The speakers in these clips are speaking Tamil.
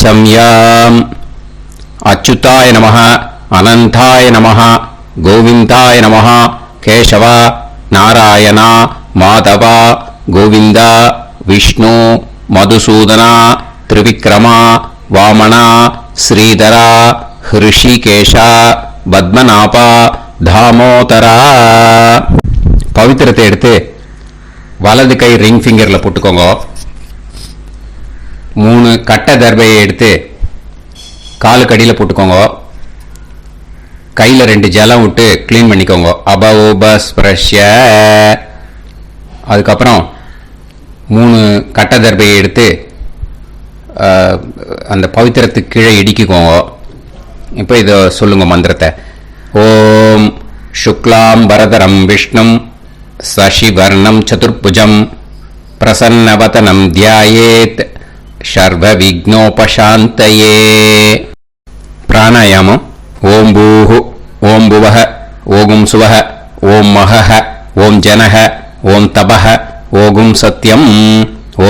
संयाम् अच्युताय नमः अनंताय नमः गोविंदाय नमः केशव नारायण माधव गोविंद विष्णु मधुसूदन त्रिविक्रम वामन श्रीधर ऋषिकेश पद्मनाभ दामोदर पवित्रத்தை எடுத்து வலது கை ரிங் ஃபிங்கர்ல போட்டுக்கோங்க. 3 கட்ட தர்பையை எடுத்து காலுக்கு அடியில் போட்டுக்கோங்க. கையில் 2 ஜலம் விட்டு க்ளீன் பண்ணிக்கோங்க. அபோபஸ்பிரஷ்ய. அதுக்கப்புறம் 3 கட்ட தர்பையை எடுத்து அந்த பவித்திரத்துக்கு கீழே இடிக்கிக்கோங்க. இப்போ இதை சொல்லுங்க மந்திரத்தை. ஓம் சுக்லாம் வரதரம் விஷ்ணும் சசிவர்ணம் சதுர்புஜம் பிரசன்னவதனம் தியாயேத் சர்வ விக்னோபசாந்தயே. பிராணாயாமம். ஓம் பூஹு ஓம் புவஹ ஓகும் சுவஹ ஓம் மஹஹ ஓம் ஜனஹ ஓம் தபஹ ஓகும் சத்யம்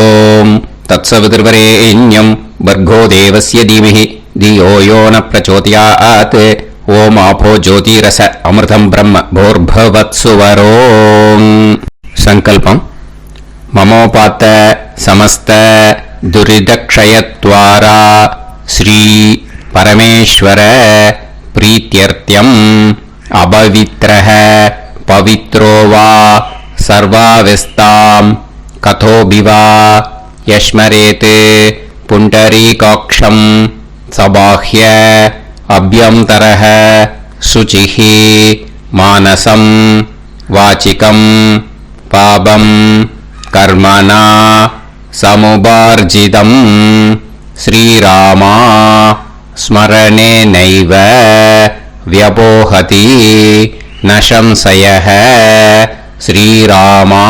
ஓம் தத்சவிதுர்வரேண்யம் வர்கோ தேவஸ்ய தீமஹி தியோ யோ ந பிரச்சோதயாத் ஓம் ஆபோ ஜோதிரச அமிர்தம் பிரம்ம போர்பவத்சுவரோம். சங்கல்பம். மமோபாத்த சமஸ்த துரிதக்ஷயத்வாரா ஸ்ரீ பரமேஸ்வர பிரீத்யர்த்தியம் அபவித்ரஹ பவித்ரோ வா சர்வாவஸ்தாம் கதோபிவா யஸ்மரேத் புண்டரீகாக்ஷம் சபாஹ்ய அப்யந்தரஹ சுசிஹி மானசம் வாசிகம் பாபம் கர்மணா சமுபார்ஜிதம் ஸ்ரீராமா ஸ்மரணேனைவ வ்யபோஹதி நசம்சயஹ ஸ்ரீராமா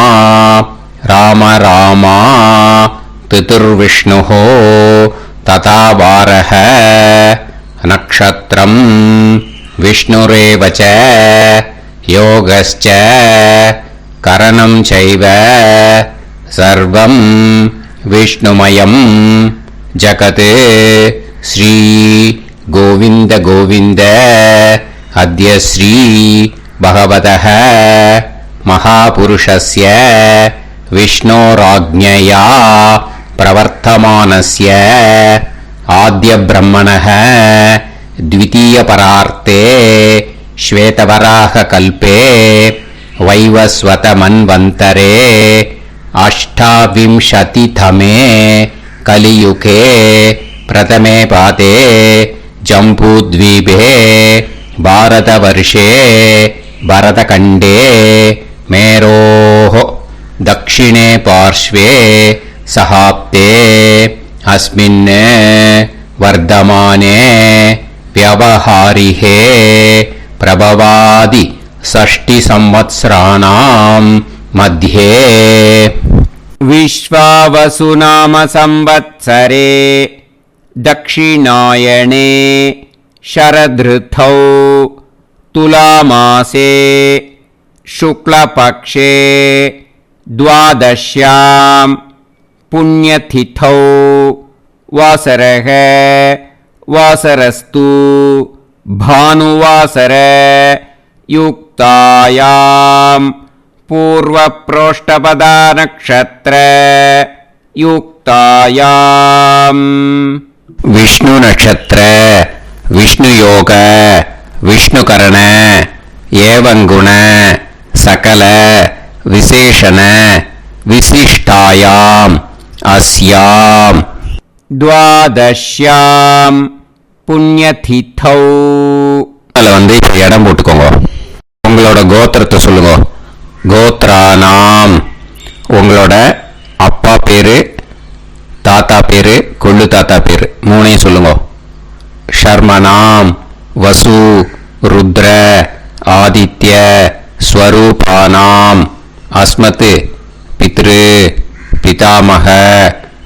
ராம ராமா பிதுர்விஷ்ணுஹோ ததா வாரஹ நக்ஷத்ரம் விஷ்ணுரேவச யோகஸ்ச கரணம் சைவ சர்வம் விஷ்ணுமயம் ஜகத். ஸ்ரீ கோவிந்த கோவிந்த அத்ய ஸ்ரீ பகவதः மகாபுருஷஸ்ய விஷ்ணோராஜ்ஞயா பிரவர்த்தமானஸ்ய ஆத்ய பிரம்மணः द्वितीयपरार्ते श्वेतवराह कल्पे वैवस्वत मन्वन्तरे अष्टाविंशतितमे कलियुगे प्रथमे पादे जम्बूद्वीपे भारतवर्षे भरतखण्डे मेरोः दक्षिणे पार्श्वे सहाब्दे अस्मिन् वर्धमाने व्यवहारिहे प्रभवादि षष्टि संवत्सराणां मध्ये विश्वावसु नाम संवत्सरे दक्षिणायणे शरदृतौ तुलामासे शुक्लपक्षे द्वादश्यां पुण्यतिथौ वासरः वासरस्तु भानुवासर युक्तायां पूर्वप्रोष्ठपदा नक्षत्र युक्तायां विष्णु नक्षत्र विष्णु योग विष्णुकरण एवं गुण सकल विशेषण विशिष्टायाम् अस्याम् द्वादश्यां पुण्यतिथौ. அதில் வந்து இப்போ இடம் போட்டுக்கோங்க. உங்களோட கோத்திரத்தை சொல்லுங்க. கோத்ரானாம். உங்களோட அப்பா பேரு, தாத்தா பேரு, கொள்ளு தாத்தா பேரு 3ஐயும் சொல்லுங்க. ஷர்மனாம் வசு ருத்ர ஆதித்ய ஸ்வரூபானாம் அஸ்மத் பித்ரு பிதாமக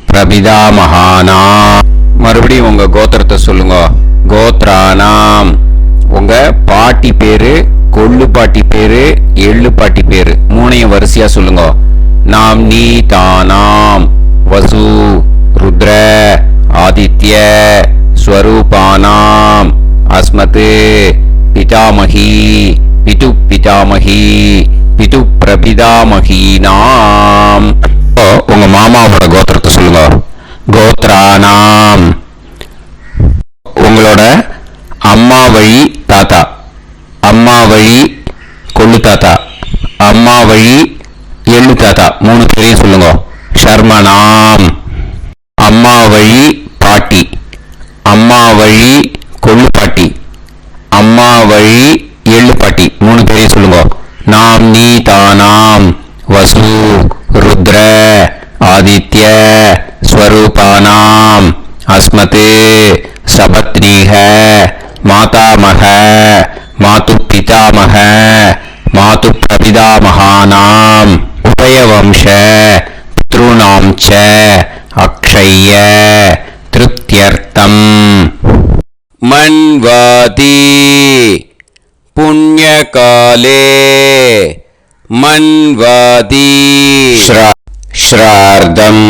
பிரபிதாமகானா. மறுபடியும் உங்க கோத்திரத்தை சொல்லுங்க. கோத்ரானாம். உங்க பாட்டி பேரு, கொள்ளு பாட்டி பேரு, எள்ளு பாட்டி பேரு 3ஐயும் வரிசையா சொல்லுங்க. நாம் நீ தானாம் வசு ருத்ர ஆதித்ய ஸ்வரூபானாம் அஸ்மத் பிதாமகி பிது பிதாமகி பிது பிரபிதாமகீனாம். உங்க மாமாவோட கோத்திரத்தை சொல்லுங்க. கோத்ரானாம் உங்களோட அம்மா வழி தாத்தா, அம்மா வழி கொள்ளு தாத்தா, அம்மா வழி எள்ளு தாத்தா, 3 பேரையும் சொல்லுங்க. ஷர்மனாம் அம்மா வழி பாட்டி, அம்மா வழி கொள்ளு பாட்டி, அம்மா வழி எள்ளு பாட்டி, 3 பேரையும் சொல்லுங்க. நாம் நீ தானாம் வசு ருத்ர ஆதித்ய ஸ்வரூபானாம் அஸ்மத் சபத்னீஹ மாதாமக மாது பிதாமக மாது பிரபிதாமகானாம் உபயவம்ச பித்ருணாம் ச அக்ஷய்ய திருப்தியர்த்தம். மன்வாதி புண்ணியகாலே மன்வாதி ஸ்ரார்தம்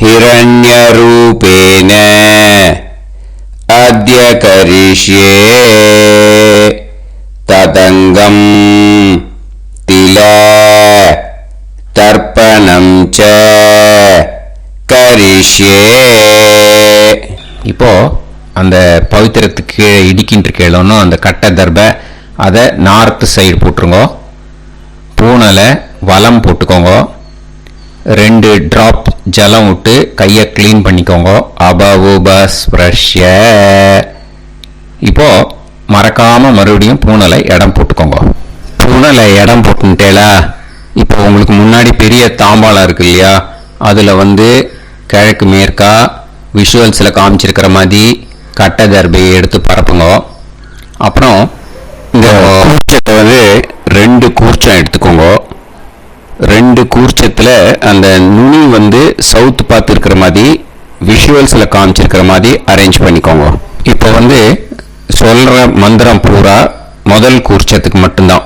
ஹிரண்யரூபேன அத்ய கரிஷ்யே ததங்கம் தில தர்ப்பணம் ச கரிஷ்யே. இப்போ அந்த பவித்திரத்துக்கு கீழே இடிக்கின்ற கீழே அந்த கட்டை தர்பை அதை நார்த்து சைடு போட்டுருங்க. பூனலை வலம் போட்டுக்கோங்க. 2 டிராப் ஜலம் விட்டு கையை கிளீன் பண்ணிக்கோங்க. அபவுபஸ்ப்ரஷ்ய. இப்போ மறக்காம மறுபடியும் பூனலை இடம் போட்டுக்கோங்க. பூனலை இடம் போட்டுட்டேலா. இப்போ உங்களுக்கு முன்னாடி பெரிய தாம்பாளம் இருக்கு இல்லையா, அதில் கிழக்கு மேற்கா விஷுவல்ஸில் காமிச்சிருக்கிற மாதிரி கட்டை தர்பையை எடுத்து பரப்புங்க. அப்புறம் இந்த கூர்ச்சத்தை 2 கூர்ச்சம் எடுத்துக்கோங்க. 2 கூர்ச்சத்தில் அந்த நுனி சவுத் பார்த்து இருக்கிற மாதிரி விஷுவல்ஸில் காமிச்சிருக்கிற மாதிரி அரேஞ்ச் பண்ணிக்கோங்க. இப்போ சொல்கிற மந்திரம் பூரா முதல் கூர்ச்சத்துக்கு மட்டும்தான்.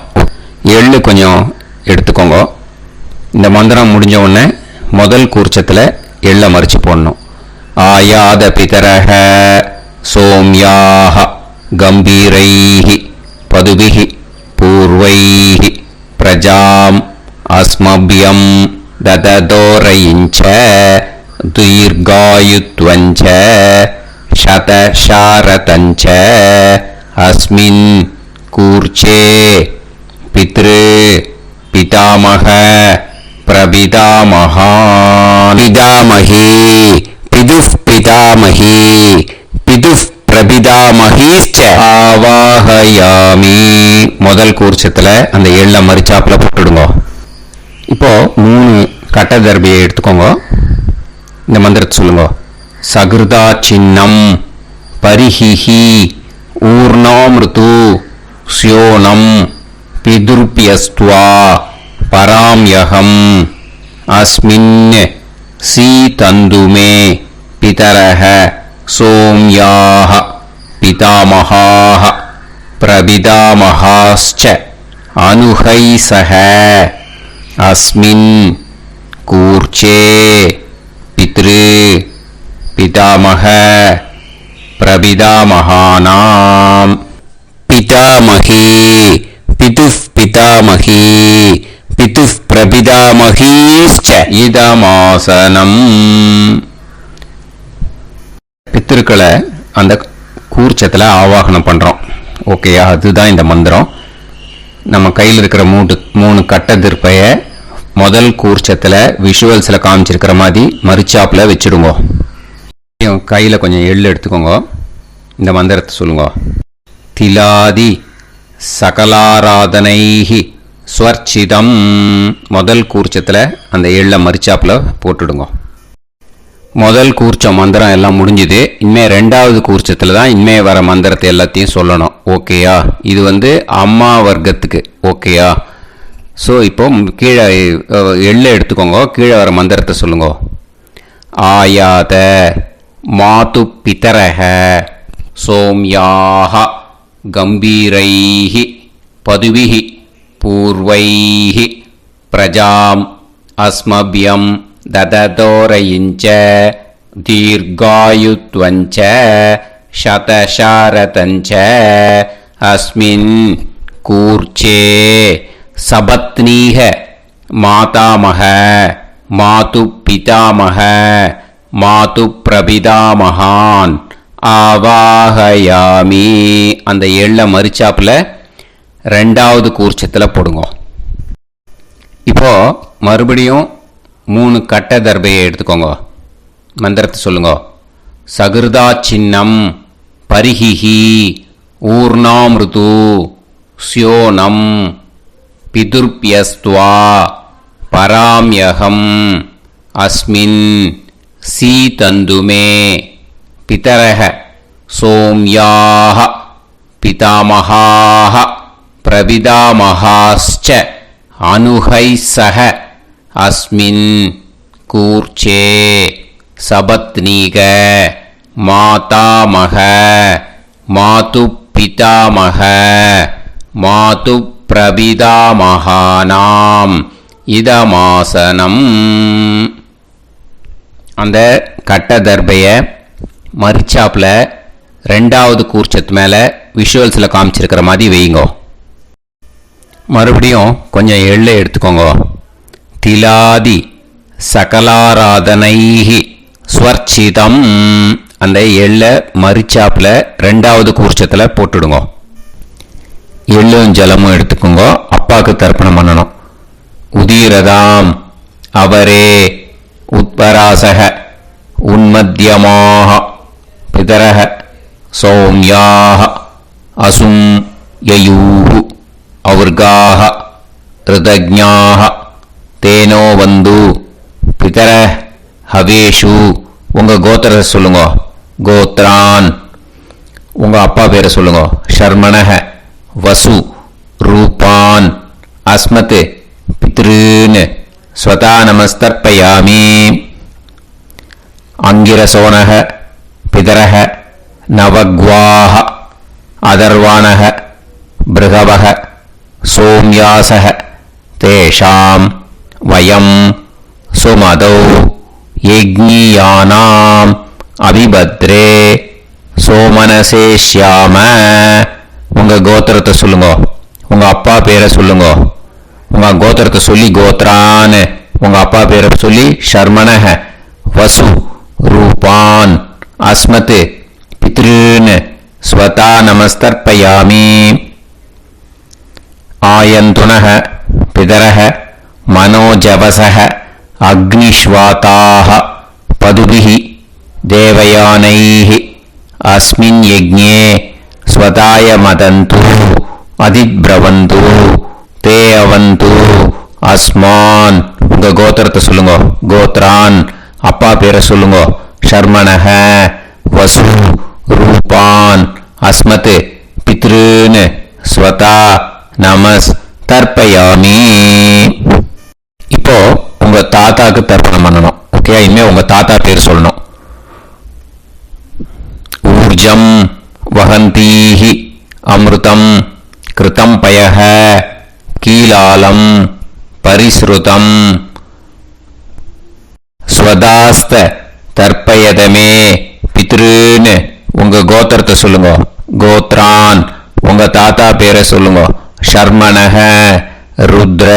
எள்ளு கொஞ்சம் எடுத்துக்கோங்க. இந்த மந்திரம் முடிஞ்ச உடனே முதல் கூர்ச்சத்தில் எள்ளை மறிச்சு போடணும். ஆயாத பிதரஹ சோம்யாக கம்பீரைஹி பதுபிஹி பூர்வைஹி பிரஜாம் அஸ்மபியம் தததோரயிஞ்ச தீர்காயுத்வஞ்ச சதசாரதஞ்ச அஸ்மின் கூர்ச்சே பித்ரு பிதாமக பிரபிதாமகா பிதாமகி பிதுஃப் பிதாமகி பிதுஃப் பிரபிதாமகீச்ச ஆவாஹயாமி. முதல் கூர்ச்சத்தில் அந்த எள்ளை மறிச்சாப்பில் போட்டுடுங்க. இப்போ 3 கட்டை தர்பையை எடுத்துக்கோங்க. இந்த மந்திரத்தை சொல்லுங்க. சகிருதா சின்னம் பரிஹிஹி ஊர்ணாமிருது ஸ்யோனம் பிதுர்பியஸ்துவா பராம்யகம் அஸ்மின் சீதந்துமே பிதரஹ சோம்யாஹ பிதாமகாஹ பிரபிதாமகாஸ்ச அனுஹைசஹ அஸ்மின் கூர்ச்சே பித்ரு பிதாமக பிரபிதாமகானாம் பிதாமகி பிதுஃப் பிதாமகி பிதுஃப் பிரபிதாமகீஸ்ச இதமாசனம். பித்திருக்களை அந்த கூர்ச்சத்தில் ஆவாகனம் பண்ணுறோம். ஓகேயா? அதுதான் இந்த மந்திரம். நம்ம கையில் இருக்கிற 3 கட்டை திருப்பையை முதல் கூர்ச்சத்தில் விஷுவல்ஸில் காமிச்சிருக்கிற மாதிரி மறிச்சாப்பில் வச்சுடுங்க. கையில் கொஞ்சம் எள்ளு எடுத்துக்கோங்க. இந்த மந்திரத்தை சொல்லுங்க. திலாதி சகலாராதனைஹி ஸ்வர்ச்சிதம். முதல் கூர்ச்சத்தில் அந்த எள்ளை மறிச்சாப்பில் போட்டுடுங்க. முதல் கூர்ச்சம் மந்திரம் எல்லாம் முடிஞ்சுது. இனிமே 2வது கூர்ச்சத்தில் தான் இனிமே வர மந்திரத்தை எல்லாத்தையும் சொல்லணும். ஓகேயா? இது அம்மா வர்க்கத்துக்கு. ஓகேயா? ஸோ இப்போ கீழே எள்ளை எடுத்துக்கோங்க. கீழே வர மந்திரத்தை சொல்லுங்க. ஆயாத மாது பிதரஹ சோம்யாக கம்பீரைஹி பதுவிஹி பூர்வைஹி பிரஜாம் அஸ்மபியம் தததோரயிஞ்ச தீர்காயுத்வஞ்ச சதசாரதஞ்ச அஸ்மின் கூர்ச்சே சபத்னீக மாதாமக மாது பிதாமக மாது பிரபிதாமகான் ஆவாஹயாமி. அந்த எள்ள மரிச்சாப்புல ரெண்டாவது கூர்ச்சத்தில் போடுங்க. இப்போ மறுபடியும் 3 கட்ட தர்பையை எடுத்துக்கோங்க. மந்திரத்தை சொல்லுங்க. சகிருதா சின்னம் பரிஹிஹி ஊர்ணாமிருது ஸ்யோனம் பிதுர்பியஸ்துவா பராம்யகம் அஸ்மின் சீதந்துமே பிதரஹ சோம்யாஹ பிதாமஹாஹ பிரபிதாமஹாஸ்ச அனுஹைசஹ அஸ்மின் கூர்ச்சே சபத்னீக மாதாமக மாது பிதாமக மாது பிரபிதாமகானாம் இதமாசனம். அந்த கட்ட தர்பைய மரிச்சாப்புல ரெண்டாவது கூர்ச்சத்து மேலே விஷுவல்ஸில் காமிச்சிருக்கிற மாதிரி வைங்கோ. மறுபடியும் கொஞ்சம் எள்ளை எடுத்துக்கோங்க. திலாதி சகலாராதனைஹி ஸ்வர்ச்சிதம். அந்த எள்ளை மரிச்சாப்புல ரெண்டாவது கூர்ச்சத்தில் போட்டுடுங்க. எள்ளும் ஜலமும் எடுத்துக்கோங்க. அப்பாவுக்கு தர்ப்பணம் பண்ணணும். உதீரதாம் அவரே உத்பராசக உன்மத்தியமாக பிதரஹ சௌம்யாக அசும் யயூஹு அவுர்காஹ ரிதஜ்ஞாஹ தேனோ வந்து பிதர ஹவேஷு. உங்கள் கோத்திரத்தை சொல்லுங்க. கோத்ரான். உங்கள் அப்பா பேரை சொல்லுங்க. ஷர்மணஹ வசு ரூபான் அஸ்மத் பித்ருன்னு ஸ்வதா நமஸ்தர்ப்பயாமி. அங்கிரசோனஹ பிதரஹ நவக்வாஹ அதர்வாணஹ பிருகவஹ சோம்யாசஹ தேஷாம் வயம் சுமதௌ யஜ்ஞியானாம் அபிபத்ரே சோமனசேஷ்யாம. உங்கள் கோத்திரத்தை சொல்லுங்க. உங்கள் அப்பா பேரை சொல்லுங்க. உங்கள் கோத்திரத்தை சொல்லி கோத்ரான்னு உங்கள் அப்பா பேரை சொல்லி ஷர்மணஹ வசு ரூபான் அஸ்மத் பித்ருன்னு ஸ்வதா நமஸ்தர்ப்பயாமி. ஆயந்துனஹ பிதரஹ மனோஜவசஹ அக்னிஷ்வாதாஹ பதுபிஹி தேவயானைஹி அஸ்மின் யஜ்ஞே ஸ்வதாய மதந்து அதிப்ரவந்து தே அவது அஸ்மான். உங்கள் கோத்திரத்தை சொல்லுங்க. கோத்ரான். அப்பா பேரை சொல்லுங்க. ஷர்மணஹ வசு ரூபான் அஸ்மத் பித்ருன்னு ஸ்வதா நமஸ் தர்ப்பயாமி. இப்போ உங்க தாத்தாக்கு தர்ப்பணம் பண்ணணும். ஓகே, இனிமே உங்க தாத்தா பேர் சொல்லணும். ஊர்ஜம் வஹந்தீஹி அமிர்தம் கிருதம் பயஹ கீலாலம் பரிஸ்ருதம் ஸ்வதாஸ்த தர்ப்பயதமே பித்ருன்னு உங்க கோத்திரத்தை சொல்லுங்க. கோத்ரான். உங்க தாத்தா பேரை சொல்லுங்க. ஷர்மணஹ ருத்ர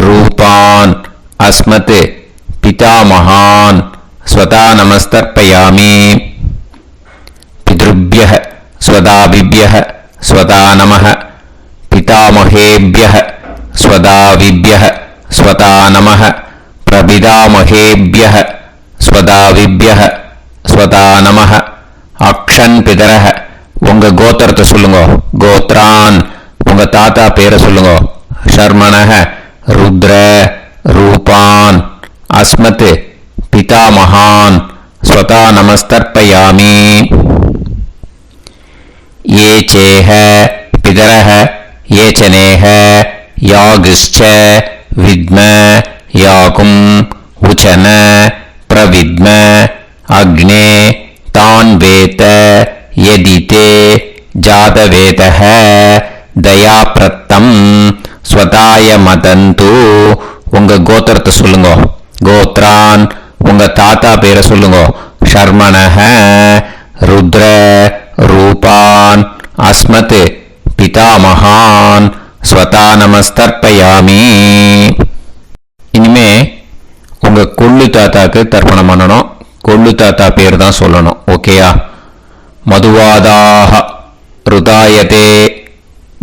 ரூபான் அஸ்மத் பிதாமகான் ஸ்வதா நமஸ்தர்ப்பயாமி. பித்ருப்யஹ ஸ்வதாபிப்யஹ ஸ்வதா நமஹ பிதாமகேப்யஹ ஸ்வதாவிப்யஹ ஸ்வதா நமஹ பிரபிதாமகேப்யஹ ஸ்வதாவிப்யஹ ஸ்வதா நமஹ. அக்ஷன் பிதரஹ. உங்க கோத்திரத்தை சொல்லுங்க. கோத்ரான். உங்க தாத்தா பேரை சொல்லுங்க. ஷர்மணஹ ருத்ர ரூபான் அஸ்மத் பிதாமகான் ஸ்வதா நமஸ்தர்ப்பயாமி. ये चेह पितरः ये चनेह यागश्च विद्म याकुम् उचन प्रविद्म अग्ने तान् वेत यदिते जातवेतः दयाप्रत्तम् स्वताय मदन्तु. உங்க கோத்திரத்தை சொல்லுங்க. கோத்ரான். உங்க தாத்தா பேரை சொல்லுங்க. ஷர்மணஹ ருத்ர ரூபான் அஸ்மத் பிதாமகான் ஸ்வதா நமஸ்தர்ப்பயாமி. இனிமே உங்க கொள்ளு தாத்தாக்கு தர்ப்பணம் பண்ணணும். கொள்ளு தாத்தா பேர் தான் சொல்லணும். ஓகேயா? மதுவாதாக ருதாயதே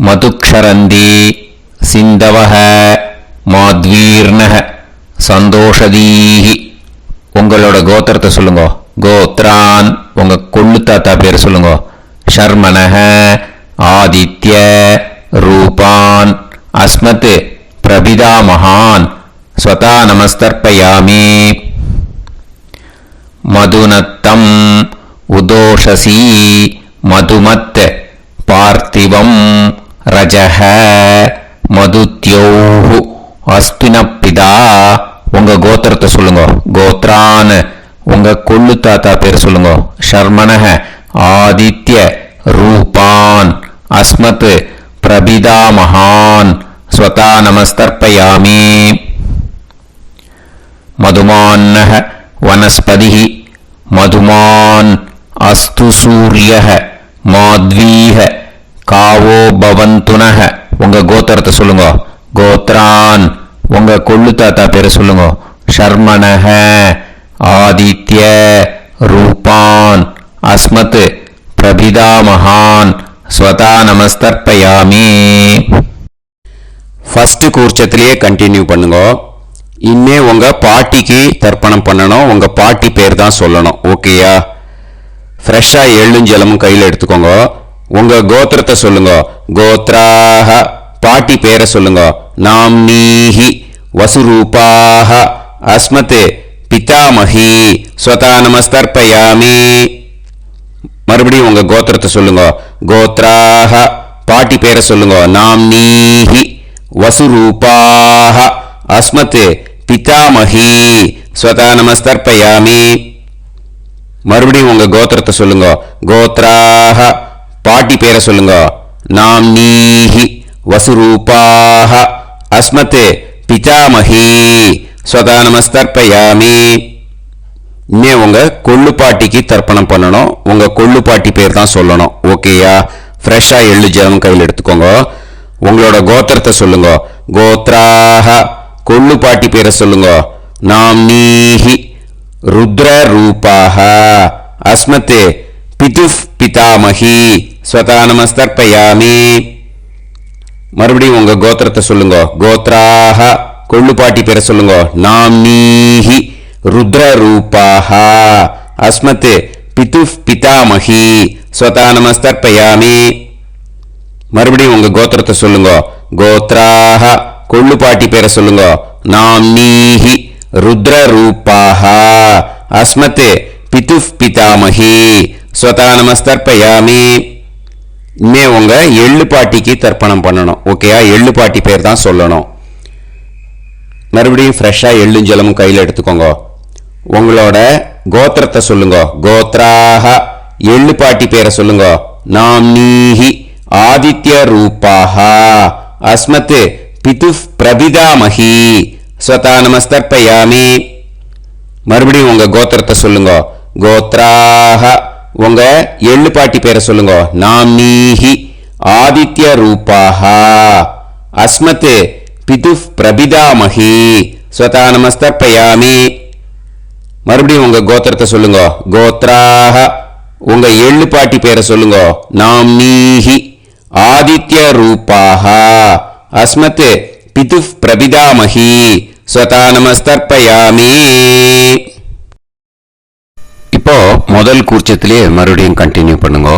மதுக்ஷரந்தி சிந்தவஹ மாத்வீர்ணஹ சந்தோஷதீஹி. உங்களோட கோத்திரத்தை சொல்லுங்க. கோத்ரான் உங்க கொள்ளு தாத்தா பேர் சொல்லுங்க. ஷர்மணஹ ஆதித்ய ரூபான் அஸ்மத் பிரபிதாமகான் ஸ்வதா நமஸ்தர்ப்பயாமி. மதுநத்தம் உதோஷசி மதுமத் பார்த்திவம் ரஜஹ மதுத்யோஹு அஸ்தினப்பிதா. உங்க கோத்திரத்தை சொல்லுங்க. கோத்ரான் உங்க கொள்ளு தாத்தா பேர் சொல்லுங்க. ஷர்மணஹ ஆதித்ய ரூபான் அஸ்மத் பிரபிதாமகான் ஸ்வதா நமஸ்தர்ப்பயாமி. மதுமான்னஹ வனஸ்பதிஹி மதுமான் அஸ்து சூரியஹ மாத்வீஹ காவோ பவந்துனஹ. உங்க கோத்திரத்தை சொல்லுங்க. கோத்ரான் உங்க கொள்ளு தாத்தா பேரை சொல்லுங்க. ஷர்மணஹ ஆதித்ய ரூபான் அஸ்மத் பிரபிதாமகான் ஸ்வதா நமஸ்தர்ப்பயாமி. ஃபர்ஸ்ட் கூர்ச்சத்திலேயே கண்டினியூ பண்ணுங்க. இன்னே உங்க பாட்டிக்கு தர்ப்பணம் பண்ணணும். உங்க பாட்டி பேர் தான் சொல்லணும். ஓகேயா? ஃப்ரெஷ்ஷா எள்ளும் ஜலமும் கையில் எடுத்துக்கோங்க. உங்க கோத்திரத்தை சொல்லுங்க. கோத்ராஹ பாட்டி பேரை சொல்லுங்க. நாம்னீஹி வசுரூபாஹ அஸ்மத் பிதாமஹி ஸ்வதா நமஸ்தர்ப்பயாமி. மறுபடியும் உங்க கோத்திரத்தை சொல்லுங்க. கோத்ராஹ பாட்டி பேரை சொல்லுங்க. நாம்னீஹி வசுரூபாஹ அஸ்மத் பிதாமஹி ஸ்வதா நமஸ்தர்ப்பயாமி. மறுபடியும் உங்க கோத்திரத்தை சொல்லுங்க. கோத்ராஹ பாட்டி பேரை சொல்லுங்க. நாம்னீஹி வசுரூபாஹ அஸ்மத் பிதாமஹி ஸ்வதா நமஸ்தர்ப்பயாமி. இன்னே உங்க கொள்ளு பாட்டிக்கு தர்ப்பணம் பண்ணணும். உங்க கொள்ளு பாட்டி பேர் தான் சொல்லணும். ஓகேயா? ஃப்ரெஷ்ஷா எள்ளு ஜலம் கையில் எடுத்துக்கோங்க. உங்களோட கோத்திரத்தை சொல்லுங்க. கோத்ராஹ கொள்ளு பாட்டி பேரை சொல்லுங்க. நாம்னீஹி ருத்ர ரூபாஹ அஸ்மத் பிதுஃப் பிதாமஹி ஸ்வதா நமஸ்தர்ப்பயாமி. மறுபடியும் உங்க கோத்திரத்தை சொல்லுங்க. கோத்ராஹ கொள்ளு பாட்டி பேரை சொல்லுங்க. நாம்னீஹி ருத்ர ரூபாஹ அஸ்மத் பிதுஃப் பிதாமஹி ஸ்வதா நமஸ்தர்ப்பயாமி. மறுபடியும் உங்க கோத்திரத்தை சொல்லுங்க. கோத்ராஹ கொள்ளு பாட்டி பேரை சொல்லுங்க. நாம்னீஹி ருத்ர ரூபாஹ அஸ்மத் பிதுஃப் பிதாமஹி ஸ்வதா நமஸ்தர்ப்பயாமி. இன்னே உங்க எள்ளு பாட்டிக்கு தர்ப்பணம் பண்ணணும். ஓகேயா? எள்ளு பாட்டி பேர் தான் சொல்லணும். மறுபடியும் ஃப்ரெஷ்ஷா எள்ளும் ஜலமும் கையில் எடுத்துக்கோங்க. உங்களோட கோத்திரத்தை சொல்லுங்க. கோத்ராஹ எள்ளு பாட்டி பேரை சொல்லுங்க. நாம்னீஹி ஆதித்ய ரூபாஹ அஸ்மத் பிதுஃப் பிரபிதாமஹி ஸ்வதா நமஸ்தர்ப்பயாமி. மறுபடியும் உங்க கோத்திரத்தை சொல்லுங்க. கோத்ராஹ உங்க எள்ளு பாட்டி பேரை சொல்லுங்க. நாம்னீஹி ஆதித்ய ரூபாஹ அஸ்மத் பிதுஃப் பிரபிதாமஹி ஸ்வதா நமஸ்தர்ப்பயாமி. மறுபடியும் உங்க கோத்திரத்தை சொல்லுங்க. கோத்ராஹ உங்க எள்ளு பாட்டி பேரை சொல்லுங்க. நாம்னீஹி ஆதித்ய ரூபாஹ அஸ்மத் பிதுஃப் பிரபிதாமஹி ஸ்வதா நமஸ்தர்ப்பயாமி. இப்போ முதல் கூர்ச்சத்திலே மறுபடியும் கண்டினியூ பண்ணுங்க.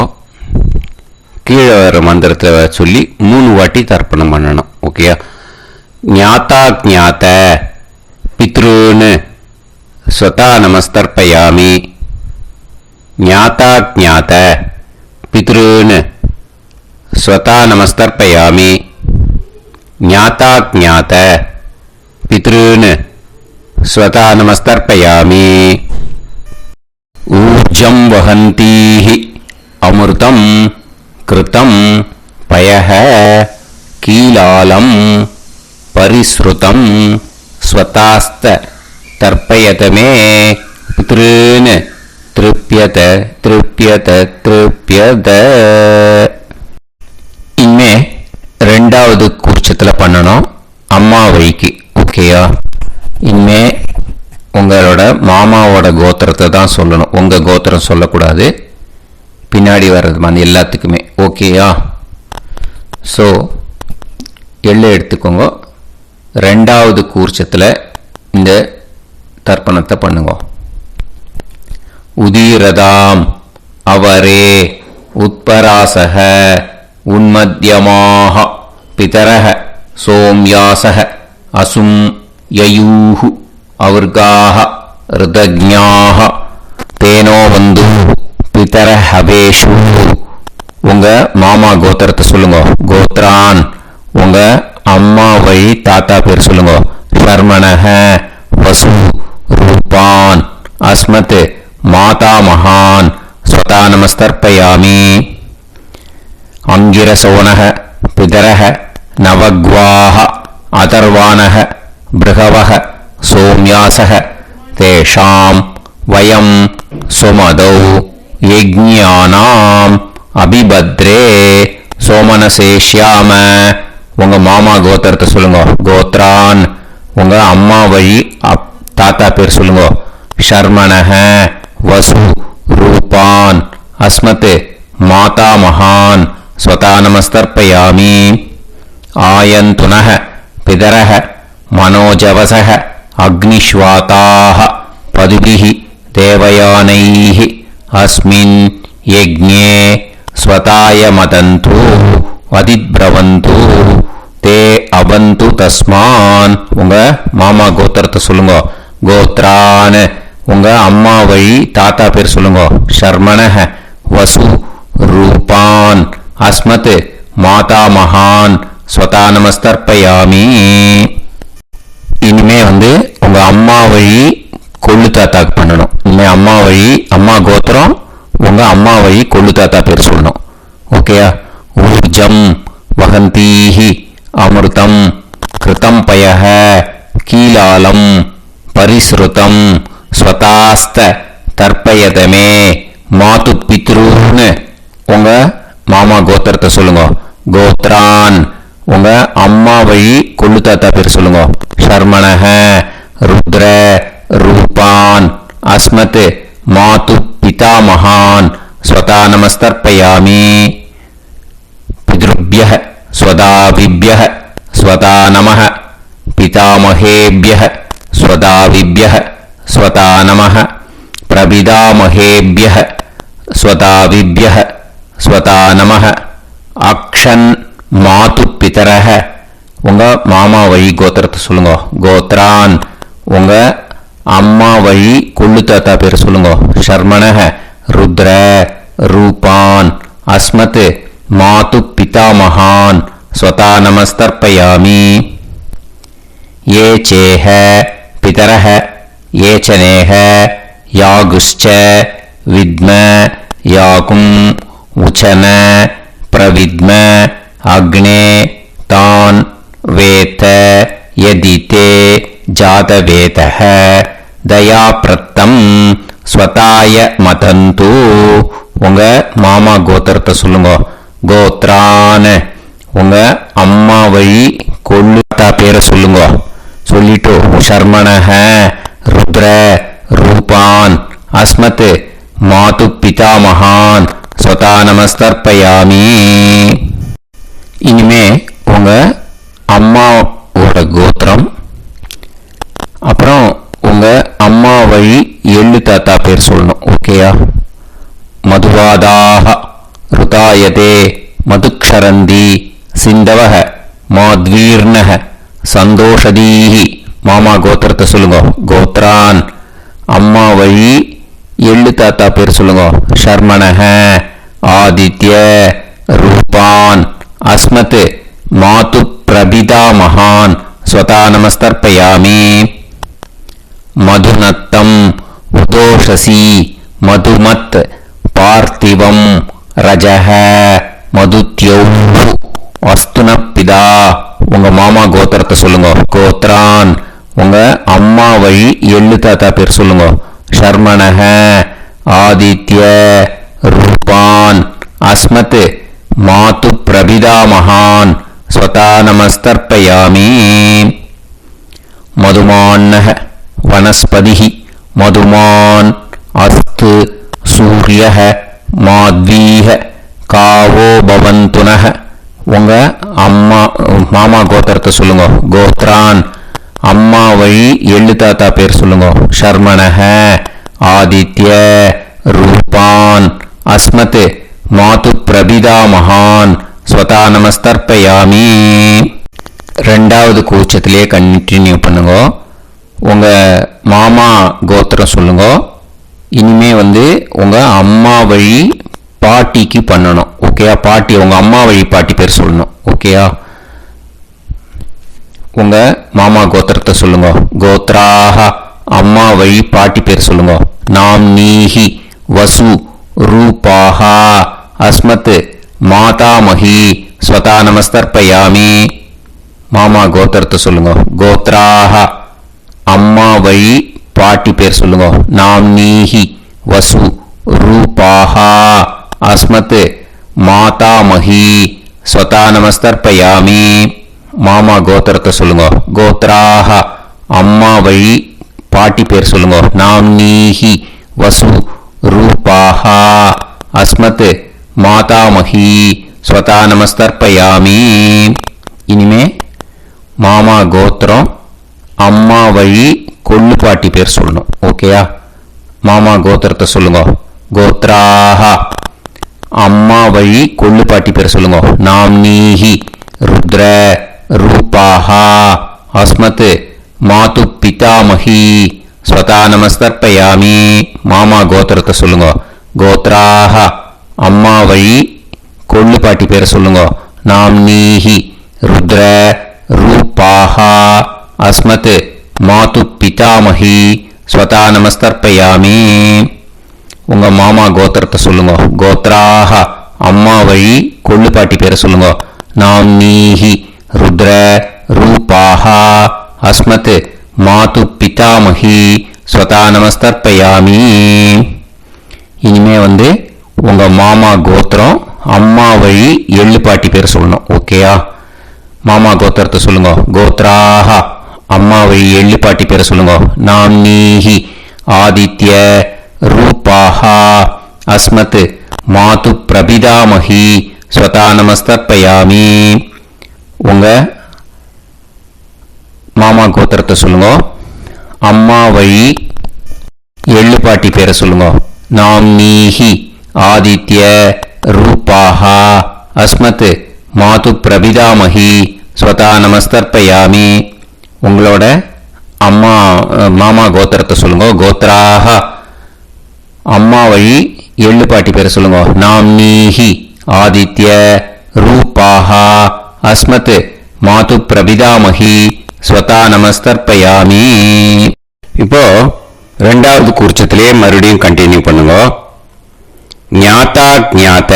கீழே வர மந்திரத்தை சொல்லி 3 வாட்டி தர்ப்பணம் பண்ணணும். ஓகேயா? ஞாதா ஞாத பித்ருன்னு ஸ்வதா நமஸ்தர்ப்பயாமி. ஞாதா ஞாத பித்ருன்னு ஸ்வதா நமஸ்தர்ப்பயாமி. ஞாதா ஞாத பித்ருன்னு ஸ்வதா நமஸ்தர்ப்பயாமி. ऊर्जं वहन्तीः अमृतं कृतं पयः कीलालं परिसृतं स्वतास्त தர்ப்பயதமே பித்ருன்னு திருப்யத திருப்யத திருப்யத. இனிமே ரெண்டாவது கூர்ச்சத்தில் பண்ணணும் அம்மா வழிக்கு. ஓகேயா? இனிமே உங்களோட மாமாவோட கோத்திரத்தை தான் சொல்லணும், உங்கள் கோத்திரம் சொல்லக்கூடாது. பின்னாடி வர்றது மாதிரி எல்லாத்துக்குமே. ஓகேயா? ஸோ எள்ளு எடுத்துக்கோங்க. ரெண்டாவது கூர்ச்சத்தில் இந்த தர்ப்பணத்தை பண்ணுங்க. உதீரதாம் அவரே உத்பராசக உன்மத்யமாக பிதரக சோம்யாசக அசும் யயூஹு அவர்காக ருதஜ்ஞாக தேனோ வந்து பிதர ஹவேஷு. உங்க மாமா கோத்திரத்தை சொல்லுங்க. கோத்ரான் உங்க அம்மா வழி தாத்தா பேர் சொல்லுங்க. ஷர்மணஹ வசு ரூபான் அஸ்மத் மாதா மகான் ஸ்வதா நமஸ்தர்ப்பயாமி. அங்கிரசோனஹ பிதரஹ நவக்வாஹ அதர்வாணஹ பிருகவஹ சோம்யாசஹ தேஷாம் வயம் சுமதௌ யஜ்ஞானாம் அபிபத்ரே சோமனசேஷ்யாம. உங்க மாமா கோத்திரத்தை சொல்லுங்க. கோத்ரான் உங்க அம்மா வழி தாத்தா பேர் சொல்லுங்க. ஷர்மணஹ வசு ரூபான் அஸ்மத் மாதா மகான் ஸ்வதா நமஸ்தர்ப்பயாமி. ஆயந்துனஹ பிதரஹ மனோஜவசஹ அக்னிஷ்வாதாஹ பதுபிஹி தேவயானைஹி அஸ்மின் யஜ்ஞே ஸ்வதாய மதந்து அதிப்ரவந்து தே அபந்து தஸ்மான். உங்க மாமா கோத்திரத்தை சொல்லுங்க. கோத்ரான் உங்க அம்மா வழி தாத்தா பேர் சொல்லுங்க. ஷர்மணஹ வசு ரூபான் அஸ்மத் மாதா மகான் ஸ்வதா நமஸ்தர்ப்பயாமி. இனிமே உங்க அம்மா வழி கொள்ளு தாத்தாக்கு பண்ணணும். இனிமே அம்மா வழி அம்மா கோத்திரம் உங்க அம்மா வழி கொள்ளு தாத்தா பேர் சொல்லணும். ஓகேயா? ஊர்ஜம் வகந்தீஹி அமிர்தம் கிருதம் பயஹ கீலாலம் பரிஸ்ருதம் ஸ்வதாஸ்த தர்ப்பயதமே மாது பித்ருன்னு உங்க மாமா கோத்திரத்தை சொல்லுங்க. கோத்ரான் உங்க அம்மா வழி கொள்ளு தாத்தா பேர் சொல்லுங்க. ஷர்மணஹ ருத்ர ரூபான் அஸ்மத் மாது பிதா மகான் ஸ்வதா நமஸ்தர்ப்பயாமி. பித்ருப்யஹ ஸ்வதாவிப்யஹ ஸ்வதா நமஹ பிதாமஹேப்யஹ ஸ்வதாவிப்யஹ ஸ்வதா நமஹ பிரபிதாமஹேப்யஹ ஸ்வதாவிப்யஹ ஸ்வதா நமஹ. அக்ஷன் மாது பிதரஹ உங்க மாமா வழி கோத்திரத்தை சொல்லுங்க. கோத்ரான் உங்க அம்மா வழி கொள்ளு தாத்தா பேர் சொல்லுங்க. ஷர்மணஹ ருத்ர ரூபான் அஸ்மத் மாது பிதா மகான் ஸ்வதா நமஸ்தர்ப்பயாமி. ये चेह पितरः ये च नेह यागुश्च विद्म याकुम् उचन प्रविद्म अग्ने तान् वेत यदिते जातवेतः दयाप्रत्तं स्वताय मदन्तु. உங்க மாமா கோத்திரத்தை சொல்லுங்க. கோத்ரான் உங்க அம்மா வழி கொள்ளு தாத்தா பேரை சொல்லுங்க. சொல்லிட்டு ஷர்மணஹ ருத்ர ரூபான் அஸ்மத் மாது பிதா மகான் ஸ்வதா நமஸ்தர்ப்பயாமி. இனிமே உங்க அம்மாவோட கோத்திரம் அப்புறம் உங்க அம்மா வழி எள்ளு தாத்தா பேர் சொல்லணும். ஓகேயா? மதுவாதாக ருதாயதே மதுக்ஷரந்தி சிந்தவஹ மாத்வீர்ணஹ சந்தோஷதீஹி. மாமா கோத்திரத்தை சொல்லுங்க. கோத்ரான் அம்மா வழி எள்ளு தாத்தா பேர் சொல்லுங்க. ஷர்மணஹ ஆதித்ய ரூபான் அஸ்மத் மாது பிரபிதா மகான் ஸ்வதா நமஸ்தர்ப்பயாமி. மதுநத்தம் உதோஷசி மதுமத் பார்த்திவம் ரஜஹ மதுத்யௌ அஸ்துனப்பிதா. உங்க மாமா கோத்திரத்தை சொல்லுங்க. கோத்ரான் உங்க அம்மா வழி எள்ளு தாத்தா பேர் சொல்லுங்க. ஷர்மணஹ, ஆதித்ய, ரூபான், அஸ்மத், மாது பிரபிதாமகான், ஸ்வதா நமஸ்தர்ப்பயாமி. மதுமான்னஹ, வனஸ்பதிஹி, மதுமான், அஸ்து, சூரியஹ, மாத்வீஹ, காவோ பவந்துனஹ. உங்க அம்மா மாமா கோத்திரத்தை சொல்லுங்க. கோத்ரான், அம்மா வழி எள்ளு தாத்தா பேர் சொல்லுங்க. ஷர்மணஹ, ஆதித்ய, ரூபான், அஸ்மத், மாது பிரபிதாமகான், ஸ்வதா நமஸ்தர்ப்பயாமி. ரெண்டாவது கூச்சத்திலே கண்டினியூ பண்ணுங்க. உங்க மாமா கோத்திரம் சொல்லுங்க. இனிமே உங்க அம்மா வழி பாட்டிக்கு பண்ணணும். ஓகேயா? பாட்டி உங்க அம்மா வழி பாட்டி பேர் சொல்லணும். ஓகேயா? உங்க மாமா கோத்திரத்தை சொல்லுங்க. கோத்ராஹ, அம்மா வழி பாட்டி பேர் சொல்லுங்க. நாம் நீஹி, வசு, ரூபாஹா, அஸ்மத், மாதாமஹி, ஸ்வதா நமஸ்தர்ப்பயாமி. மாமா கோத்திரத்தை சொல்லுங்க. கோத்ராஹ, அம்மா வழி பாட்டி பேர் சொல்லுங்க. நாம் நீஹி, வசு, ரூபாஹா, அஸ்மத், மாதாமஹி, ஸ்வதா நமஸ்தர்ப்பயாமி. மாமா கோத்திரத்தை சொல்லுங்க. கோத்ராஹ, அம்மா வழி பாட்டி பேர் சொல்லுங்க. நாம் நீஹி, வசு, ரூபாஹா, அஸ்மத், மாதாமஹி, ஸ்வதா நமஸ்தர்ப்பயாமி. இனிமே மாமா கோத்திரம் அம்மா வழி கொள்ளு பாட்டி பேர் சொல்லணும். ஓகேயா? மாமா கோத்திரத்தை சொல்லுங்க. கோத்ராஹ, அம்மா வழி கொள்ளு பாட்டி பேர் சொல்லுங்க. நாம் நீஹி, ருத்ர, ரூபாஹா, அஸ்மத், மாது பிதாமஹி, ஸ்வதா நமஸ்தர்ப்பயாமி. மாமா கோத்திரத்தை சொல்லுங்க. கோத்ராஹ, அம்மா வழி கொள்ளு பாட்டி பேர் சொல்லுங்க. நாம் நீஹி, ருத்ர, ரூபாஹா, அஸ்மத், மாது பிதாமஹி, ஸ்வதா நமஸ்தர்ப்பயாமி. உங்க மாமா கோத்திரத்தை சொல்லுங்க. கோத்ராஹ, அம்மா வழி கொள்ளு பாட்டி பேரை சொல்லுங்க. நாம் நீஹி, ருத்ர, ரூபாஹா, அஸ்மத், மாது பிதாமஹி, ஸ்வதா நமஸ்தர்ப்பயாமி. இனிமே உங்க மாமா கோத்திரம் அம்மா வழி எள்ளு பாட்டி பேர் சொல்லணும். ஓகேயா? மாமா கோத்திரத்தை சொல்லுங்க. கோத்ராஹ, அம்மா வழி எள்ளு பாட்டி பேரை சொல்லுங்க. நாம் நீஹி, ஆதித்ய, ரூபாஹா, அஸ்மத், மாது பிரபிதாமஹி, ஸ்வதா நமஸ்தர்ப்பயாமி. உங்க மாமா கோத்திரத்தை சொல்லுங்க. அம்மா வழி எள்ளு பாட்டி பேரை சொல்லுங்க. நாம் நீஹி, ஆதித்ய, ரூபாஹா, அஸ்மத், மாது பிரபிதாமஹி, ஸ்வதா நமஸ்தர்ப்பயாமி. உங்களோட அம்மா மாமா கோத்திரத்தை சொல்லுங்க. கோத்ராஹ, அம்மா வழி எள்ளு பாட்டி பேரை சொல்லுங்க. நாம் நீஹி, ஆதித்ய, ரூபாஹா, அஸ்மத், மாது பிரபிதாமஹி, ஸ்வதா நமஸ்தர்ப்பயாமி. இப்போ ரெண்டாவது கூர்ச்சத்திலே மறுபடியும் கண்டினியூ பண்ணுங்க. ஞாதா ஞாத,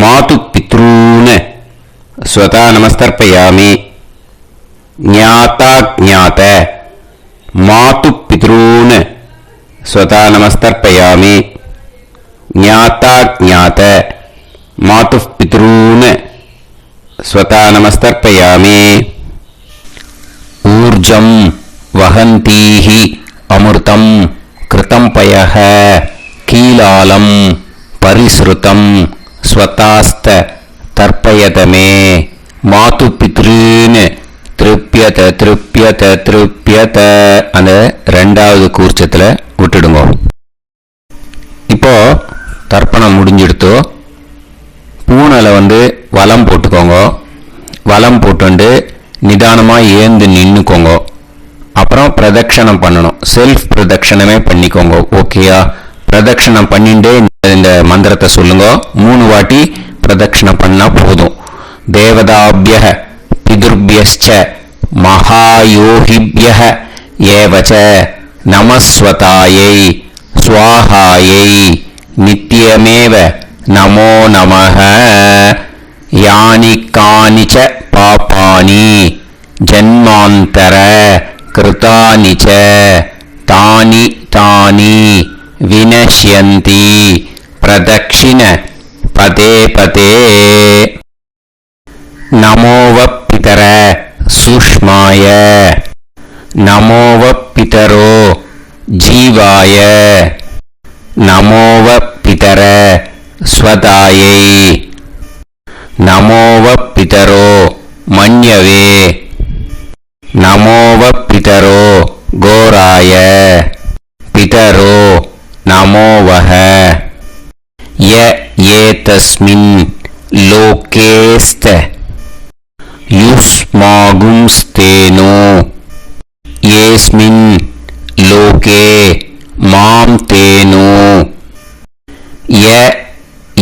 மாது பித்ரூன், ஸ்வதா நமஸ்தர்ப்பயாமி. ஞாதா ஞாத, மாது பித்ரூன், ஸ்வதா நமஸ்தர்ப்பயாமி. ஞாதா ஞாத, மாது பித்ரூன், ஸ்வதா நமஸ்தர்ப்பயாமி. ஊர்ஜம் வஹந்தீஹி அமிர்தம் கிருதம் பயஹ கீலாலம் பரிஸ்ருதம் ஸ்வதாஸ்த தர்ப்பயதமே. மாது பித்ருன்னு திருப்பியத திருப்பியத திருப்பியத அந்த ரெண்டாவது கூர்ச்சத்தில் விட்டுடுங்க. இப்போ தர்ப்பணம் முடிஞ்சிடுத்து. பூனையில் வலம் போட்டுக்கோங்க. வலம் போட்டு நிதானமாக ஏந்து நின்றுக்கோங்க. அப்புறம் பிரதட்சணம் பண்ணணும். செல்ஃப் பிரதட்சணமே பண்ணிக்கோங்க. ஓகேயா? பிரதட்சணம் பண்ணிட்டு இந்த மந்திரத்தை சொல்லுங்க. 3 வாட்டி பிரதட்சணம் பண்ணா போதும். தேவதாபிய பிதுர்பியஸ்ச மகாயோகிபிய ஏவச நமஸ்வதாயை ஸ்வாஹாயை நித்யமேவ நமோ நமஹ. யானி கானிச்ச பாபானி ஜன்மாந்தர कृतानि च तानि तानि विनश्यन्ति प्रदक्षिण पदे पदे नमो वः पितर सूक्ष्माय नमो वः पितरो जीवाय नमो वः पितर स्वदायै नमो वः पितरो मन्यवे नमो वः पितरो घोराय पितरो नमो वः य एतस्मिन् लोकेस्त युष्मागुंस्तेनो येस्मिन् लोके मां तेनो य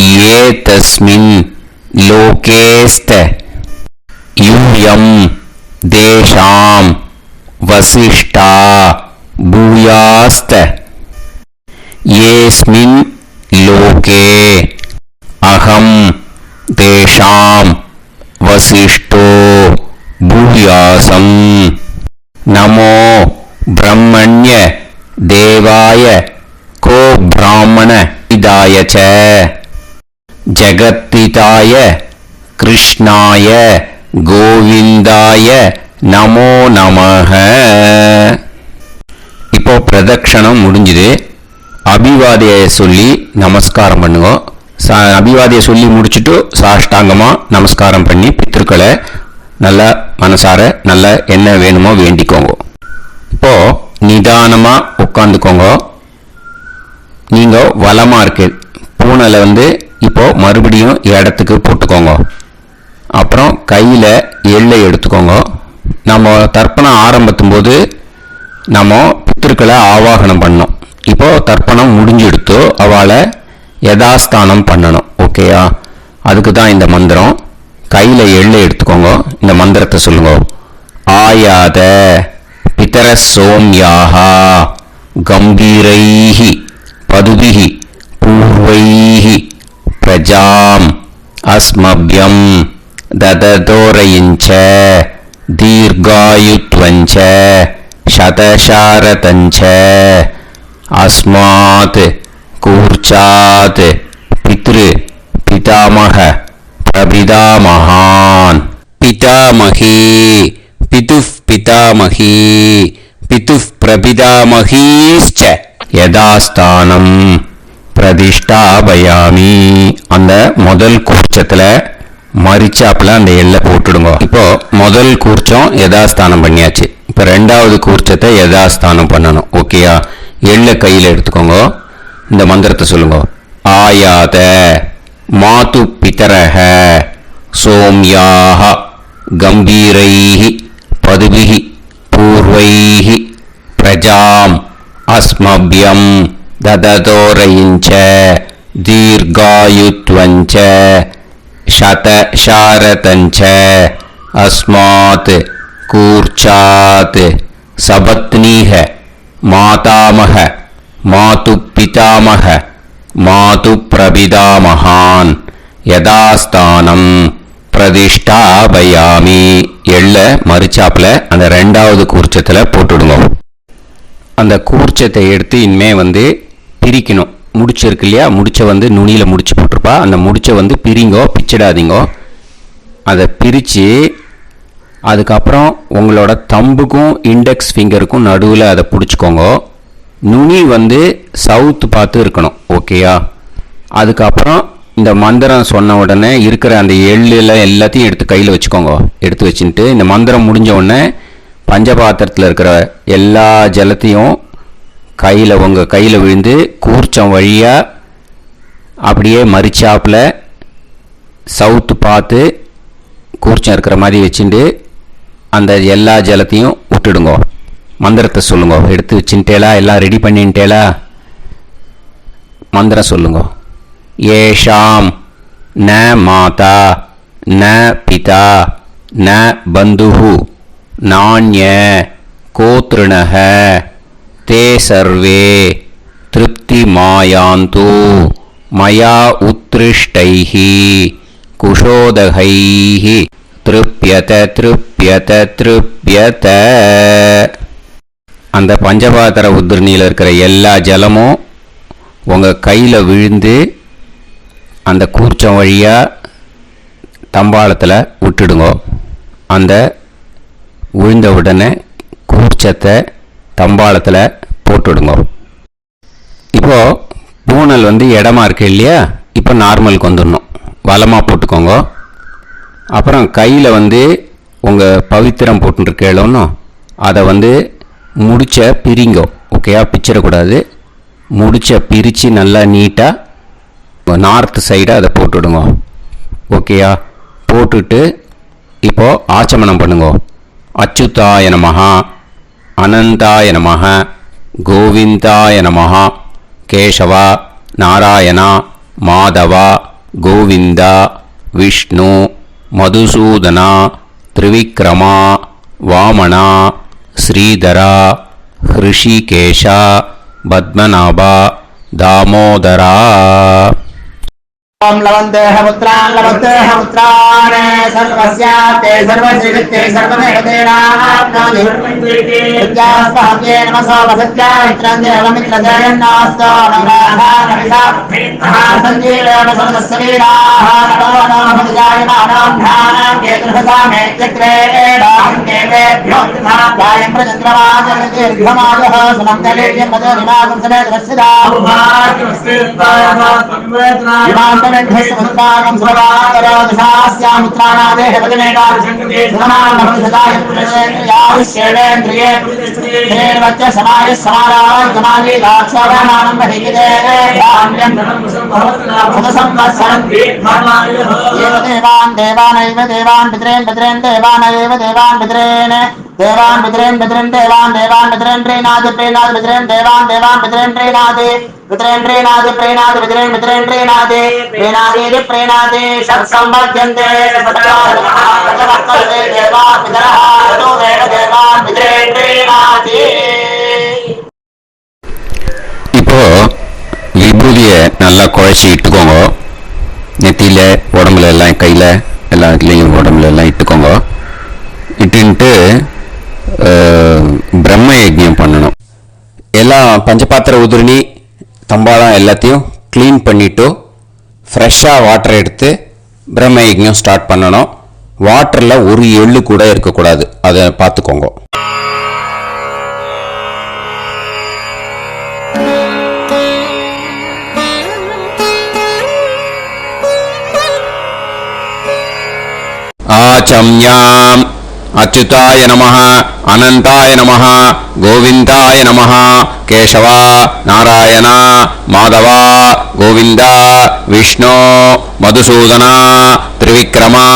एतस्मिन् लोकेस्त यूयं देशां वसिष्ठा भूयास्त येस्मिन् लोके अहं तेषां वसिष्ठो भूयासं नमो ब्रह्मण्य देवाय को ब्राह्मण पिताय च जगत्पिताय कृष्णाय गोविंदाय நமோ நமஹ. இப்போ பிரதட்சணம் முடிஞ்சுது. அபிவாதியை சொல்லி நமஸ்காரம் பண்ணுங்க. அபிவாதியை சொல்லி முடிச்சுட்டு சாஷ்டாங்கமாக நமஸ்காரம் பண்ணி பித்திருக்களை நல்லா மனசார நல்லா என்ன வேணுமோ வேண்டிக்கோங்க. இப்போது நிதானமாக உட்காந்துக்கோங்க. நீங்கள் வலமாக இருக்கு பூனையில் இப்போது மறுபடியும் இடத்துக்கு போட்டுக்கோங்க. அப்புறம் கையில் எள்ளை எடுத்துக்கோங்க. நம்ம தர்ப்பணம் ஆரம்பிக்கும் போது நம்ம பித்திருக்களை ஆவாகனம் பண்ணோம். இப்போது தர்ப்பணம் முடிஞ்செடுத்து அவளை யதாஸ்தானம் பண்ணணும். ஓகேயா? அதுக்கு தான் இந்த மந்திரம். கையில் எள்ளை எடுத்துக்கோங்க. இந்த மந்திரத்தை சொல்லுங்க. ஆயாத பிதர சோம்யாஹா கம்பீரைஹி பதுபிஹி பூர்வைஹி பிரஜாம் அஸ்மப்யம் தததோரயிஞ்ச தீர்காயுத்வஞ்ச சதசாரதஞ்ச அஸ்மாத் கூர்ச்சாத் பித்ரு பிதாமக பிரபிதாமகான் பிதாமகி பிதுஃப் பிதாமகி பிதுஃப் பிரபிதாமகீஸ்ச யதாஸ்தானம் பிரதிஷ்டாபயாமி. அந்த முதல் கூர்ச்சத்தில் மரிச்சாப்பில் அந்த எல்லை போட்டுடுங்க. இப்போ முதல் கூர்ச்சம் யதாஸ்தானம் பண்ணியாச்சு. இப்போ ரெண்டாவது கூர்ச்சத்தை யதாஸ்தானம் பண்ணணும். ஓகேயா? எள்ளை கையில் எடுத்துக்கோங்க. இந்த மந்திரத்தை சொல்லுங்க. ஆயாத மாது பிதரஹ சோம்யாக கம்பீரைஹி பதுபிஹி பூர்வைஹி பிரஜாம் அஸ்மப்யம் தததோரயிஞ்ச தீர்காயுத்வஞ்ச சதசாரதஞ்ச அஸ்மாத் கூர்ச்சாத் சபத்னீஹ மாதாமக மாது பிதாமக மாது பிரபிதாமகான் யதாஸ்தானம் பிரதிஷ்டாபயாமி. எள்ள மரிச்சாப்பில் அந்த ரெண்டாவது கூர்ச்சத்தில் போட்டுடுங்க. அந்த கூர்ச்சத்தை எடுத்து இனிமே பிரிக்கணும். முடிச்சிருக்கு இல்லையா? முடிச்சை நுனியில் முடிச்சு போட்டிருப்பா. அந்த முடிச்சை பிரிங்கோ, பிச்சிடாதீங்கோ. அதை பிரித்து அதுக்கப்புறம் உங்களோட தம்புக்கும் இண்டெக்ஸ் ஃபிங்கருக்கும் நடுவில் அதை பிடிச்சிக்கோங்க. நுனி சவுத்து பார்த்து இருக்கணும். ஓகேயா? அதுக்கப்புறம் இந்த மந்திரம் சொன்ன உடனே இருக்கிற அந்த எள்ளில் எல்லாத்தையும் எடுத்து கையில் வச்சுக்கோங்க. எடுத்து வச்சுட்டு இந்த மந்திரம் முடிஞ்ச உடனே பஞ்சபாத்திரத்தில் இருக்கிற எல்லா ஜலத்தையும் உங்கள் கையில் விழுந்து கூர்ச்சம் வழியாக அப்படியே மரிச்சாப்பில் சவுத்து பார்த்து கூர்ச்சம் இருக்கிற மாதிரி வச்சுட்டு அந்த எல்லா ஜலத்தையும் விட்டுடுங்க. மந்திரத்தை சொல்லுங்க. எடுத்து வச்சுட்டேலா? எல்லாம் ரெடி பண்ணிட்டேலா? மந்திரம் சொல்லுங்க. ஏஷாம் ந மாதா ந பிதா ந பந்துஹு நாண்ய கோத்ருணஹ தே சர்வே திருப்தி மாயாந்து மயா உத்ருஷ்டைஹி குஷோதகைஹி திருப்யத திருப்யத திருப்யத. அந்த பஞ்சபாத்திர உதிரணியில் இருக்கிற எல்லா ஜலமும் உங்கள் கையில் விழுந்து அந்த கூர்ச்சம் வழியாக தம்பாளத்தில் விட்டுடுங்க. அந்த விழுந்த உடனே கூர்ச்சத்தை தம்பாளத்தில் போட்டுடுங்க. இப்போது பூனல் இடமா இருக்கு இல்லையா, இப்போ நார்மலுக்கு வந்துடணும். வலமாக போட்டுக்கோங்க. அப்புறம் கையில் உங்கள் பவித்திரம் போட்டுருக்கேளோன்னு அதை முடிச்ச பிரிங்கோ. ஓகேயா, பிச்சிடக்கூடாது. முடிச்ச பிரித்து நல்லா நீட்டாக நார்த் சைடை அதை போட்டுவிடுங்க. ஓகேயா, போட்டுட்டு இப்போது ஆச்சமனம் பண்ணுங்க. அச்சுதாய நமஹ, அனந்தாய நமஹ, கோவிந்தாய நமஹ, கேசவா, நாராயணா, மாதவா, கோவிந்தா, விஷ்ணு, மதுசூதனா, திரிவிக்ரமா, வாமனா, ஸ்ரீதரா, ஹிருஷிகேஷா, பத்மநாபா, தாமோதரா. ओम लवन्तेह पुत्रान् लवन्तेह पुत्रान् सर्वस्याते सर्वश्रीवित्ते सर्वमेवतेनाप्नोति विद्यास्पहव्ये नमसो वसत्यामित्रं देवमित्रजयन्नास्तो नमराधानमिषा सञ्जीवेन सर्वस्वीराः नमो नमः विजायमानां ध्यानं केतुर्हसामेत्यक्रेणां केवेभ्यो गायं प्रचन्द्रमाजनिर्घमाजः सुमङ्गलेयं मदोनिमागं समेतरस्यदाः ृष्टागं सुभगादशास्यामित्राणादेह वदनेकारुष्येवेन्द्रिये समाय समाराय समाली दाक्षाणां देवान् देवानैव देवान् पितॄन् पितॄन् देवानैव देवान् पितॄन् देवान् पितॄन् पितॄन् देवान् देवान् पितॄन् प्रीणाति प्रीणाति पितॄन् देवान् देवान् पितॄन् प्रीणाति पितॄन् प्रीणाति प्रीणाति पितॄन् पितॄन् प्रीणाति प्रीणाति प्रीणाति षट्संवर्ध्यन्ते देवान् पितरः ततो देव देवान् पितॄन् प्रीणाति. இப்போ விபூதியை நல்லா குழச்சி இட்டுக்கோங்க. நெத்தியில், உடம்புல எல்லாம், கையில் எல்லாத்துலேயும் உடம்புல எல்லாம் இட்டுக்கோங்க. இட்டுன்ட்டு பிரம்ம யஜ்ஞம் பண்ணணும். எல்லாம் பஞ்சபாத்திர உதிரணி தம்பாளம் எல்லாத்தையும் க்ளீன் பண்ணிவிட்டு ஃப்ரெஷ்ஷாக வாட்டர் எடுத்து பிரம்ம யஜ்ஞம் ஸ்டார்ட் பண்ணணும். வாட்டரில் ஒரு எள்ளு கூட இருக்கக்கூடாது, அதை பார்த்துக்கோங்க. ஆச்சம்யாம் அச்சுதாய நமஹ, அனந்தாய நமஹ, கோவிந்தாய நமஹ, கேசவா, நாராயணா, மாதவா, கோவிந்தா, விஷ்ணு, மதுசூதனா, திரிவிக்ரமா,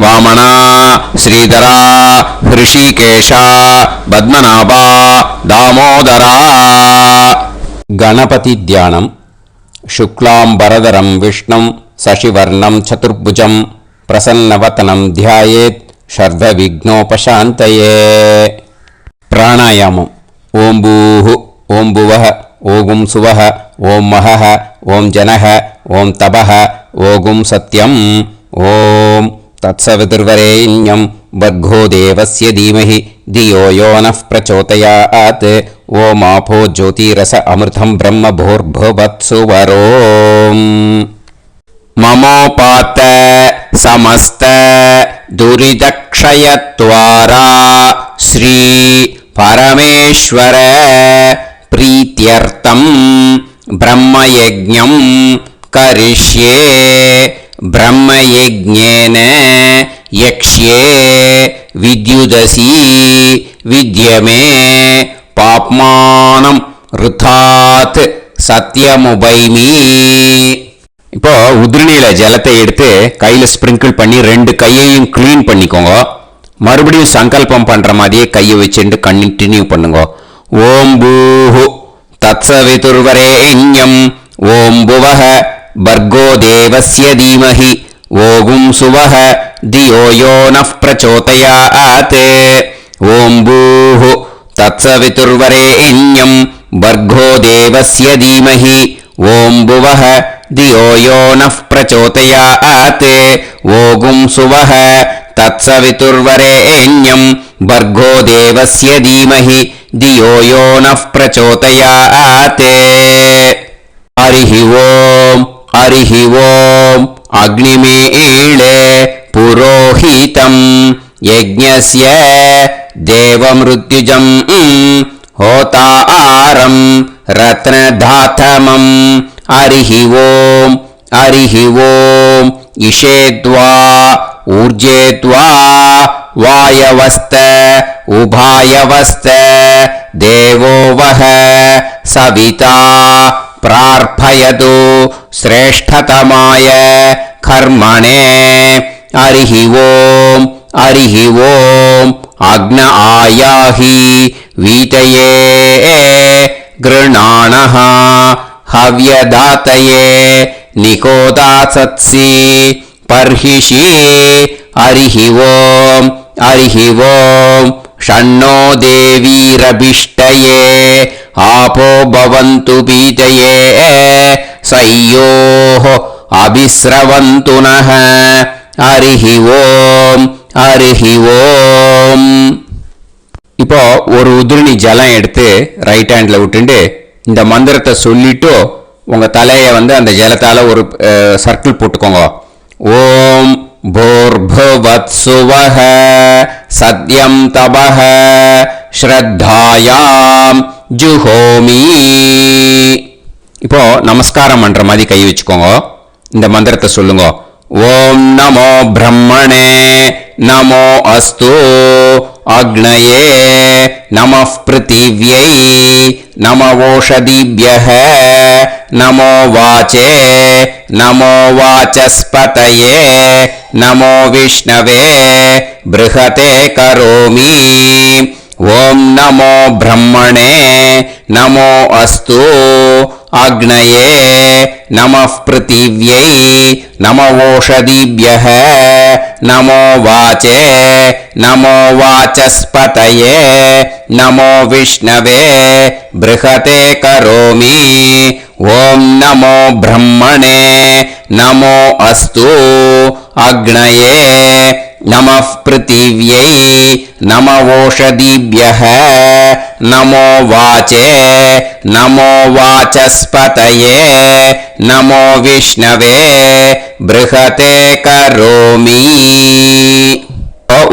வாமனா, ஸ்ரீதரா, ஹிருஷிகேஷா, பத்மநாபா, தாமோதரா. கணபதி தியானம். சுக்லாம்பரதரம் விஷ்ணும் சசிவர்ணம் சதுர்புஜம் பிரசன்னவதனம் தியாயேத் ஷர்வவிக்னோபசாந்தயே. பிராணாயாமம். ஓம் பூஹு, ஓம் புவஹ, ஓகும் சுவஹ, ஓம் மஹஹ, ஓம் ஜனஹ, ஓம் தபஹ, ஓகும் சத்யம். ஓம் தத்சவிதுர்வரேண்யம் வர்கோ தேவஸ்ய தீமஹி தியோ யோ நः பிரச்சோதயாத். ஓம் ஆபோ ஜோதிரஸ அமிர்தம் பிரம்ம भूर्भुवत्सुवरोम्. ममोपात समस्त दुरितक्षयत्वारा श्री परमेश्वर प्रीत्यर्थं ब्रह्मयज्ञं करिष्ये. ब्रह्मयज्ञेन यक्ष्ये विद्युदसी विद्यमे पाप्मानं ऋथात् सत्यमुपैमि. இப்போ உதிரணியில் ஜலத்தை எடுத்து கையில் ஸ்ப்ரிங்கிள் பண்ணி 2 கையையும் க்ளீன் பண்ணிக்கோங்க. மறுபடியும் சங்கல்பம் பண்ணுற மாதிரியே கையை வச்சுட்டு கண்டினியூ பண்ணுங்க. ஓம் பூஹு தத்சவிதுர்வரேண்யம் ஓம் புவஹ பர்கோ தேவஸ்ய தீமஹி ஓகும் சுவஹ தியோ யோ நः பிரச்சோதயாத். ஓம் பூஹு தத்சவிதுர்வரேண்யம் பர்கோ தேவஸ்ய தீமஹி ஓம் புவஹ தியோ யோ நः பிரச்சோதயாத். ஓகும் சுவஹ तत्सवितुर्वरेण्यं भर्गो देवस्य धीमहि धियो यो नः प्रचोदयात् हरिः ओम् अग्निमीळे पुरोहितं यज्ञस्य देवमृत्युजं होतारं रत्नधातमं हरिः ओम् इषेद्वा ऊर्जेद्वा वायवस्त उभायवस्त देवो वः सविता प्रार्थयतु श्रेष्ठतमाय कर्मणे हरिः ओम् अग्न आयाहि वीतये गृणाणः हव्यदातये निकोदासत्सि पर्हिषि हरिः ओम् षण्णो देवीरभिष्टये आपो भवन्तु पीतये सयोः अभिस्रवन्तु नः हरिः ओम् இப்போ ஒரு உதிரணி ஜலம் எடுத்து ரைட் ஹேண்ட்ல விட்டுண்டு இந்த மந்திரத்தை சொல்லிட்டு உங்க தலையை அந்த ஜலத்தால ஒரு சர்க்கிள் போட்டுக்கோங்க. ஓம் भूर्भुवत्सुवः सद्यं तपः श्रद्धायाम जुहोमि. இப்போ நமஸ்காரம் பண்ற மாதிரி கை வச்சுக்கோங்க. இந்த மந்திரத்தை சொல்லுங்க. ஓம் நமோ பிரம்மணே நமோ அஸ்து அக்னயே நமः பிருத்திவ்யை நமோ ஓஷதிभ्यः நமோ வாசே நமோ வாசஸ்பதயே நமோ விஷ்ணவே ப்ருஹதே கரோமி. ஓம் நமோ பிரம்மணே நமோ அஸ்து அக்னயே நமः பிருத்திவ்யை நமோ ஓஷதிभ्यः நமோ வாசே நமோ வாசஸ்பதயே நமோ விஷ்ணவே ப்ருஹதே கரோமி. ஓம் நமோ பிரம்மணே நமோ அஸ்து அக்னயே நமः பிருத்திவ்யை நமோ ஓஷதிभ्यः நமோ வாசே நமோ வாசஸ்பதயே நமோ விஷ்ணவே ப்ருஹதே கரோமி.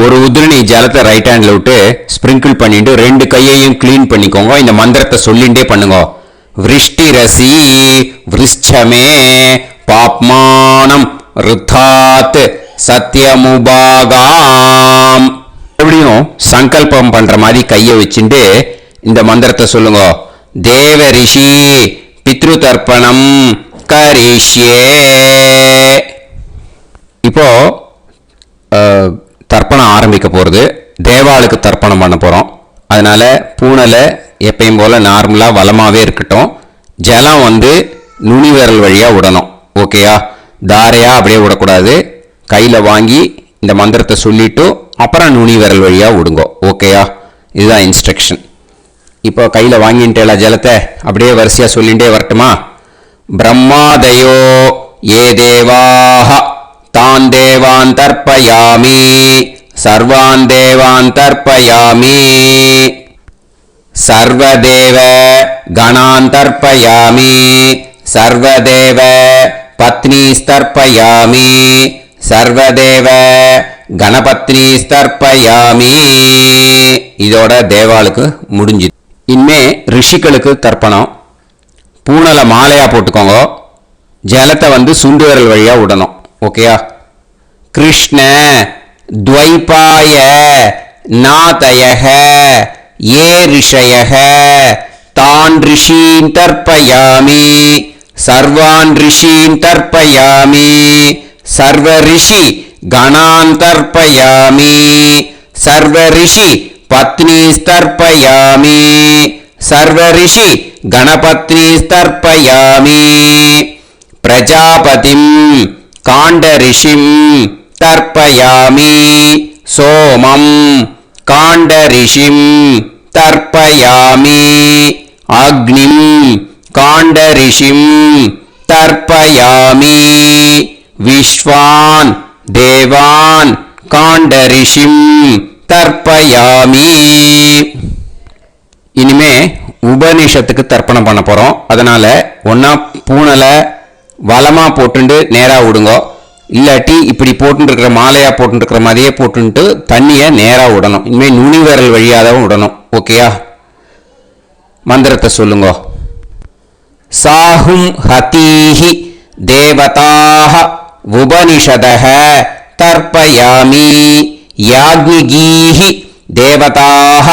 ஒரு உதிரணி ஜலத்தை ரைட் ஹேண்ட்ல விட்டு ஸ்பிரிங்கிள் பண்ணிட்டு ரெண்டு கையையும் கிளீன் பண்ணிக்கோங்க. இந்த மந்திரத்தை சொல்லிண்டே பண்ணுங்க. விருஷ்டிரசி விருஷ்சமே பாப்மானம் ருத்தாத் சத்யமுபாகாம். எப்படியும் சங்கல்பம் பண்ற மாதிரி கையை வச்சுட்டு இந்த மந்திரத்தை சொல்லுங்க. தேவ ரிஷி பித்ரு தர்ப்பணம் கரிஷ்யே. இப்போ தர்ப்பணம் ஆரம்பிக்க போறது. தேவாளுக்கு தர்ப்பணம் பண்ண போறோம். அதனால பூனலை எப்பயும் போல நார்மலா வலமாவே இருக்கட்டும். ஜலம் நுனி விரல் வழியா விடணும். ஓகேயா? தாரையா அப்படியே விடக்கூடாது. கையில வாங்கி இந்த மந்திரத்தை சொல்லிட்டு அப்புறம் நுனி விரல் வழியா விடுங்க. ஓகேயா? இதுதான் இன்ஸ்ட்ரக்ஷன். இப்போ கையில வாங்கிட்டேல ஜலத்தை அப்படியே வரிசையா சொல்லிட்டே வரட்டுமா? பிரம்மாதயோ ஏ தேவாஹ தான் தேவான் தர்ப்பயாமி சர்வான் தேவான் தர்ப்பயாமி சர்வதேவ கணான் தர்ப்பயாமி சர்வதேவ பத்னீஸ்தர்ப்பயாமி சர்வதேவ கணபத்னீஸ்தர்ப்பயாமி. இதோட தேவாளுக்கு முடிஞ்சு. இனிமே ரிஷிகளுக்கு தர்ப்பணம். பூனலை மாலையா போட்டுக்கோங்க. ஜலத்தை சுண்டு விரல் வழியா விடணும். ஓகேயா? கிருஷ்ண துவைபாய நாதயஹ ஏ ரிஷயஹ தான் ரிஷீன் தர்ப்பயாமி சர்வான் ரிஷீன் தர்ப்பயாமி சர்வ ரிஷி கணான் தர்ப்பயாமி சர்வ ரிஷி பத்னீஸ்தர்ப்பயாமி சர்வ ரிஷி கணபத்னீஸ்தர்ப்பயாமி பிரஜாபதிம் காண்ட ரிஷிம் தர்ப்பயாமி சோமம் காண்ட ரிஷிம் தர்ப்பயாமி அக்னிம் காண்ட ரிஷிம் தர்ப்பயாமி விஸ்வான் தேவான் காண்டரிஷிம் தர்ப்பயாமி. இனிமே உபனிஷத்துக்கு தர்ப்பணம் பண்ண போறோம். அதனால ஒன்னா பூனலை வலமா போட்டுண்டு நேரா விடுங்கோ, இல்லாட்டி இப்படி போட்டுருக்கிற மாலையா போட்டுருக்கிற மாதிரியே போட்டுட்டு தண்ணியை நேரா விடணும். இனிமேல் நுனி விரல் வழியாதான் விடணும். ஓகேயா? மந்திரத்தை சொல்லுங்க. சாஹும் ஹதீஹி தேவதாக உபனிஷதஹ தர்ப்பயாமி. யாக்ஞிகீஹி தேவதாக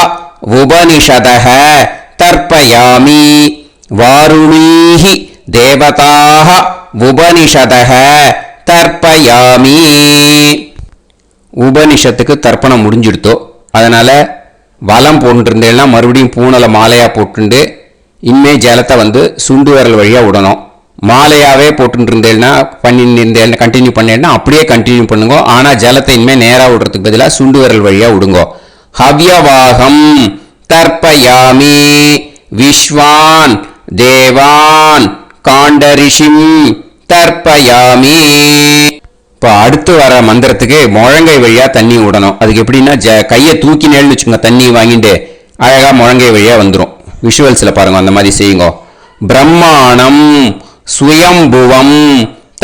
உபனிஷதஹ தர்ப்பயாமி. வாருணீஹி தேவதாக உபனிஷதஹ தர்ப்பயாமி. உபனிஷத்துக்கு தர்ப்பணம் முடிஞ்சிடுத்தோ, அதனால வலம் போட்டுருந்தேன்னா மறுபடியும் பூனலை மாலையா போட்டுண்டு இனிமே ஜலத்தை வந்து சுண்டு விரல் வழியா விடணும். மாலையாவே போட்டு இருந்தேன்னா பண்ணிருந்தேன் கண்டினியூ பண்ணேன்னா அப்படியே கண்டினியூ பண்ணுங்க. ஆனா ஜலத்தை இனிமே நேரா விடுறதுக்கு பதிலாக சுண்டு விரல் வழியா விடுங்க. ஹவ்யவாகம் தர்ப்பயாமி. விஸ்வான் தேவான் காண்டரிஷிம் தர்ப்பயாமி. இப்போ அடுத்து வர மந்திரத்துக்கு முழங்கை வழியா தண்ணி விடணும். அதுக்கு எப்படின்னா கையை தூக்கினேன்னு வச்சுக்கோங்க, தண்ணி வாங்கிட்டு அழகா முழங்கை வழியா வந்துடும். விஷுவல்ஸ்ல பாருங்க, அந்த மாதிரி செய்யுங்க. பிரம்மாணம் சுயம்புவம்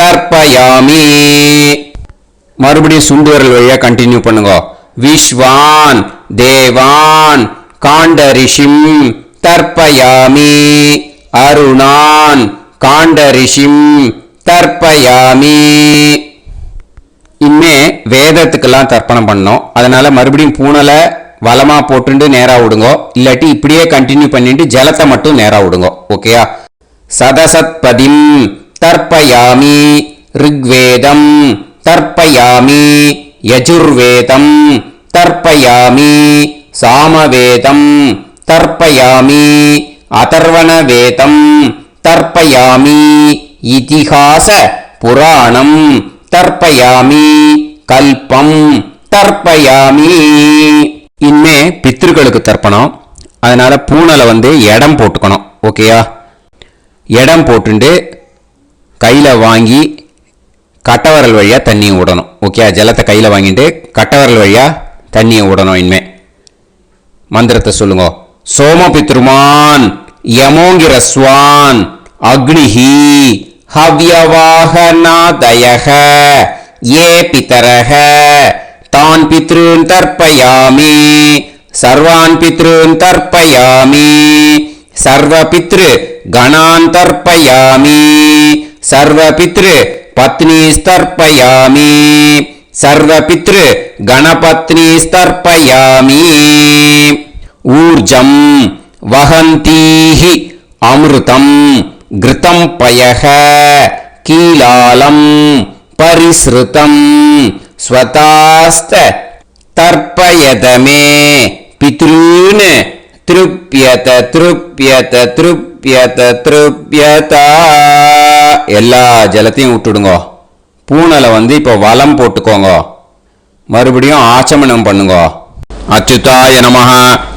தர்ப்பயாமி. மறுபடியும் சுண்டு விரல் வழியா கண்டினியூ பண்ணுங்க. விஸ்வான் தேவான் காண்டரிஷிம் தர்ப்பயாமி. அருணான் காண்டரிஷிம் தர்ப்பயாமி. இனிமே வேதத்துக்கெல்லாம் தர்ப்பணம் பண்ணோம். அதனால மறுபடியும் பூனலை வலமா போட்டுண்டு நேரா விடுங்க, இல்லாட்டி இப்படியே கண்டினியூ பண்ணிட்டு ஜலத்தை மட்டும் நேரா விடுங்க. ஓகேயா? சதசத்பதிம் தர்ப்பயாமி. ரிக்வேதம் தர்ப்பயாமி. யஜுர்வேதம் தர்ப்பயாமி. சாமவேதம் தர்ப்பயாமி. அதர்வணவேதம் தர்ப்பயாமி. இதிஹாச புராணம் தர்ப்பயாமி. கல்பம் தர்ப்பயாமி. இனிமே பித்ருக்களுக்கு தர்ப்பணம். அதனால பூனலை வந்து இடம் போட்டுக்கணும். ஓகேயா? இடம் போட்டுண்டு கையில வாங்கி கட்டவரல் வழியா தண்ணியை விடணும். ஓகே? ஜலத்தை கையில வாங்கிட்டு கட்டவரல் வழியா தண்ணியை விடணும். இனிமே மந்திரத்தை சொல்லுங்க. சோமபித்ருமான் யமோங்கிரஸ்வான் அக்னிஹி ஹவ்யவாகநாதயஹ ஏ பிதரஹ தான் பித்ருன் தர்ப்பயாமி. சர்வான் பித்ருன் தர்ப்பயாமி. சர்வபித்ரு கணான் தர்ப்பயாமி. சர்வபித்ரு பத்னிஸ்தர்ப்பயாமி. சர்வபித்ரு கணபத்னிஸ்தர்ப்பயாமி. ஊர்ஜம் வஹந்தீஹி அமிர்தம் கிருதம் பயஹ கீலாலம் பரிஸ்ருதம் ஸ்வதாஸ்த தர்ப்பயதமே பித்ருன் திருப்யத திருப்யத திருப்யத திருப்யதா. எல்லா ஜலத்தையும் விட்டுடுங்க. பூனலை வந்து இப்போ வலம் போட்டுக்கோங்க. மறுபடியும் ஆச்சமனம் பண்ணுங்க. அச்சுதாய நமஹ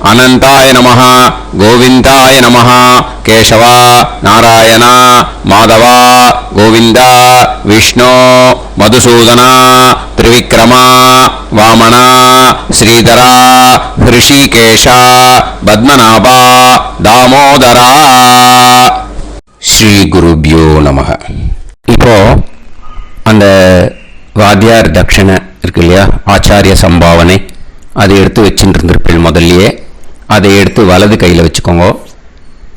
அனந்தாய நமஹ கோவிந்தாய நமஹ கேசவா நாராயண மாதவா கோவிந்தா விஷ்ணு மதுசூதனா திரிவிக்ரமா வாமனா ஸ்ரீதரா ஹிருஷிகேஷா பத்மநாபா தாமோதரா. ஸ்ரீ குருப்யோ நமஹ. இப்போ அந்த வாத்தியார் தட்சணை இருக்கு இல்லையா, ஆச்சாரிய சம்பாவனை, அதை எடுத்து வச்சுட்டு இருந்திருப்பேன் முதல்லையே. அதை எடுத்து வலது கையில் வச்சுக்கோங்க.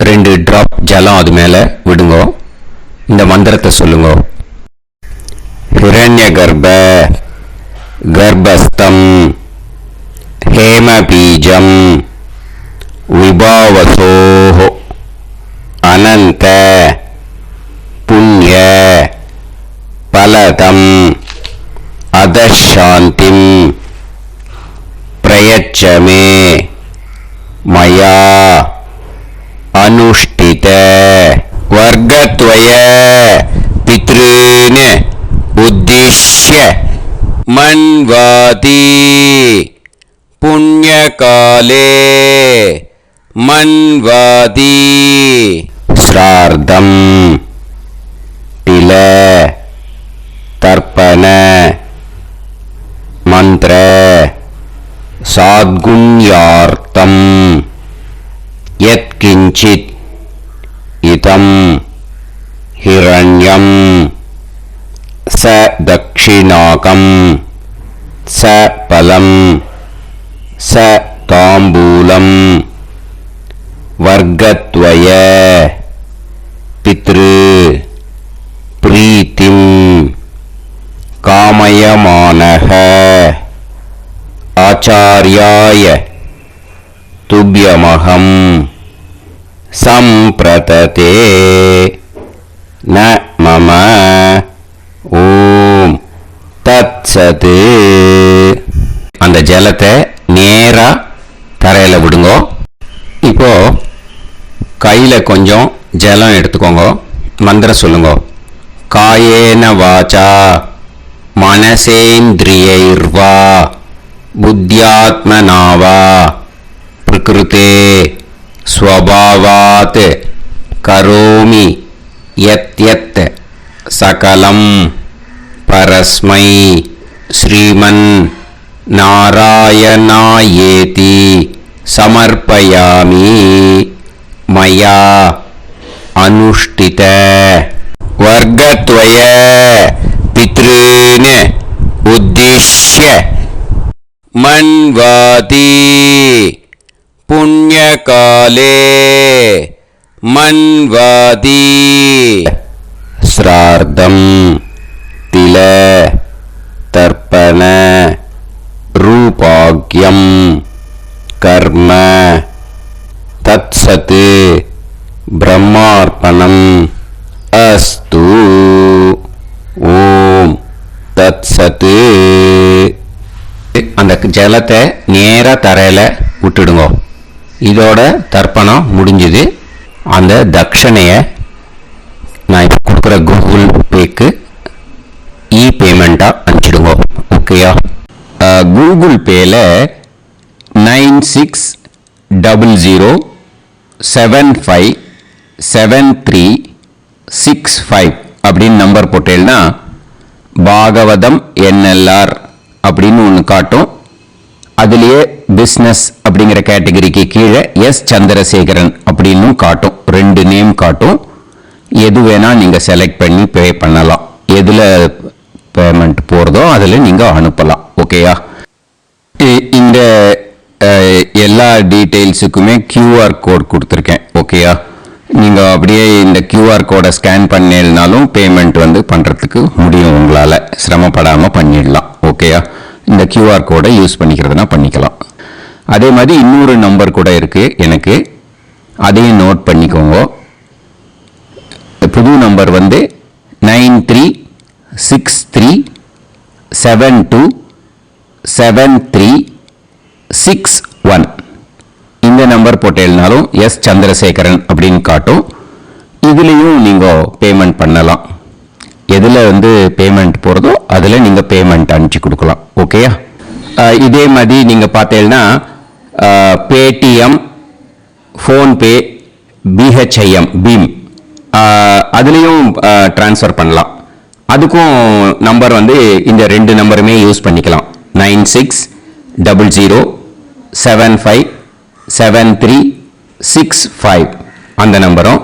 2 டிராப் ஜலம் அது மேலே விடுங்க. இந்த மந்திரத்தை சொல்லுங்க. ஹிரண்ய கர்ப்ப கர்ப்பஸ்தம் ஹேமபீஜம் விபாவசோ அனந்த புண்ணிய பலதம் அதசாந்திம் பிரயச்சமே மயா அனுஷ்டித வர்க்கத்வய பித்ருன் உத்திஷ்ய மன்வாதி புண்ணியகாலே மன்வாதி ஸ்ரார்த்தம் தில தர்ப்பண மந்திர சாத்குண்யார்த்தம் யத்கிஞ்சித் இதம் ஹிரண்யம் ச தக்ஷிணாகம் ச பலம் ச தாம்பூலம் வர்க்கத்வய பித்ரு பிரீத்திம் காமயமானஹ ஆச்சார்யாய துப்யமஹம் சம்பிரததே ந மம ஓம் தத்சத். அந்த ஜலத்தை நேரா தரையில விடுங்கோ. இப்போ கையில கொஞ்சம் ஜலம் எடுத்துக்கோங்க. மந்திரம் சொல்லுங்க. காயேன வாச்சா மனசேந்திரியைர்வா புத்தியாத்மனாவா பிரகிருதே ஸ்வபாவாத் கரோமி யத் யத் சகலம் பரஸ்மை ஸ்ரீமன் நாராயணாயேதி சமர்ப்பயாமி மயா அனுஷ்டித வர்க்கத்வய பித்ருன் உத்திஷ்ய மன்வாதி புண்ணியகாலே மன்வாதி ஸ்ரார்த்தம் தில தர்ப்பண ரூபாக்யம் கர்ம தத்சத் பிரம்மார்ப்பணம் அஸ்து. ஓம் தத்சத். அந்த ஜலத்தை நேரா தரையில விட்டுடுங்க. இதோட தர்ப்பணம் முடிஞ்சது. அந்த தட்சணையை நான் இப்போ கொடுக்குற கூகுள் பேக்கு பேமெண்ட்டாக அனுப்பிச்சிடுங்க. ஓகேயா? கூகுள் பேல 9600757365 அப்படின்னு நம்பர் போட்டேன்னா பாகவதம் என்எல்ஆர் அப்படின்னு ஒன்று காட்டும். அதுலேயே பிஸ்னஸ் அப்படிங்கிற கேட்டகரிக்கு கீழே எஸ் சந்திரசேகரன் அப்படின்னு காட்டும். 2 நேம் காட்டும். எது வேணால் நீங்கள் செலக்ட் பண்ணி பே பண்ணலாம். எதில் பேமெண்ட் போகிறதோ அதில் நீங்கள் அனுப்பலாம். ஓகேயா? இந்த எல்லா டீட்டெயில்ஸுக்குமே QR கோட் கொடுத்துருக்கேன். ஓகேயா? நீங்கள் அப்படியே இந்த QR கோடை ஸ்கேன் பண்ணினாலும் பேமெண்ட் பண்ணுறதுக்கு முடியும். உங்களால் சிரமப்படாமல் பண்ணிடலாம். ஓகேயா? இந்த QR கோடை யூஸ் பண்ணிக்கிறதுனா பண்ணிக்கலாம். அதே மாதிரி இன்னொரு நம்பர் கூட இருக்குது எனக்கு. அதையும் நோட் பண்ணிக்கோங்க. புது நம்பர் 9363727361. இந்த நம்பர் போட்டேன்னாலும் எஸ் சந்திரசேகரன் அப்படின்னு காட்டும். இதுலேயும் நீங்கள் பேமெண்ட் பண்ணலாம். எதில் பேமெண்ட் போகிறதோ அதில் நீங்கள் பேமெண்ட் அனுப்பிச்சி கொடுக்கலாம். ஓகேயா? இதே மாதிரி நீங்கள் பார்த்தீங்கன்னா பேடிஎம், ஃபோன்பே, பிஹெச்ஐஎம், பீம் அதுலேயும் ட்ரான்ஸ்ஃபர் பண்ணலாம். அதுக்கும் நம்பர் இந்த 2 நம்பருமே யூஸ் பண்ணிக்கலாம். 9600757365 அந்த நம்பரும்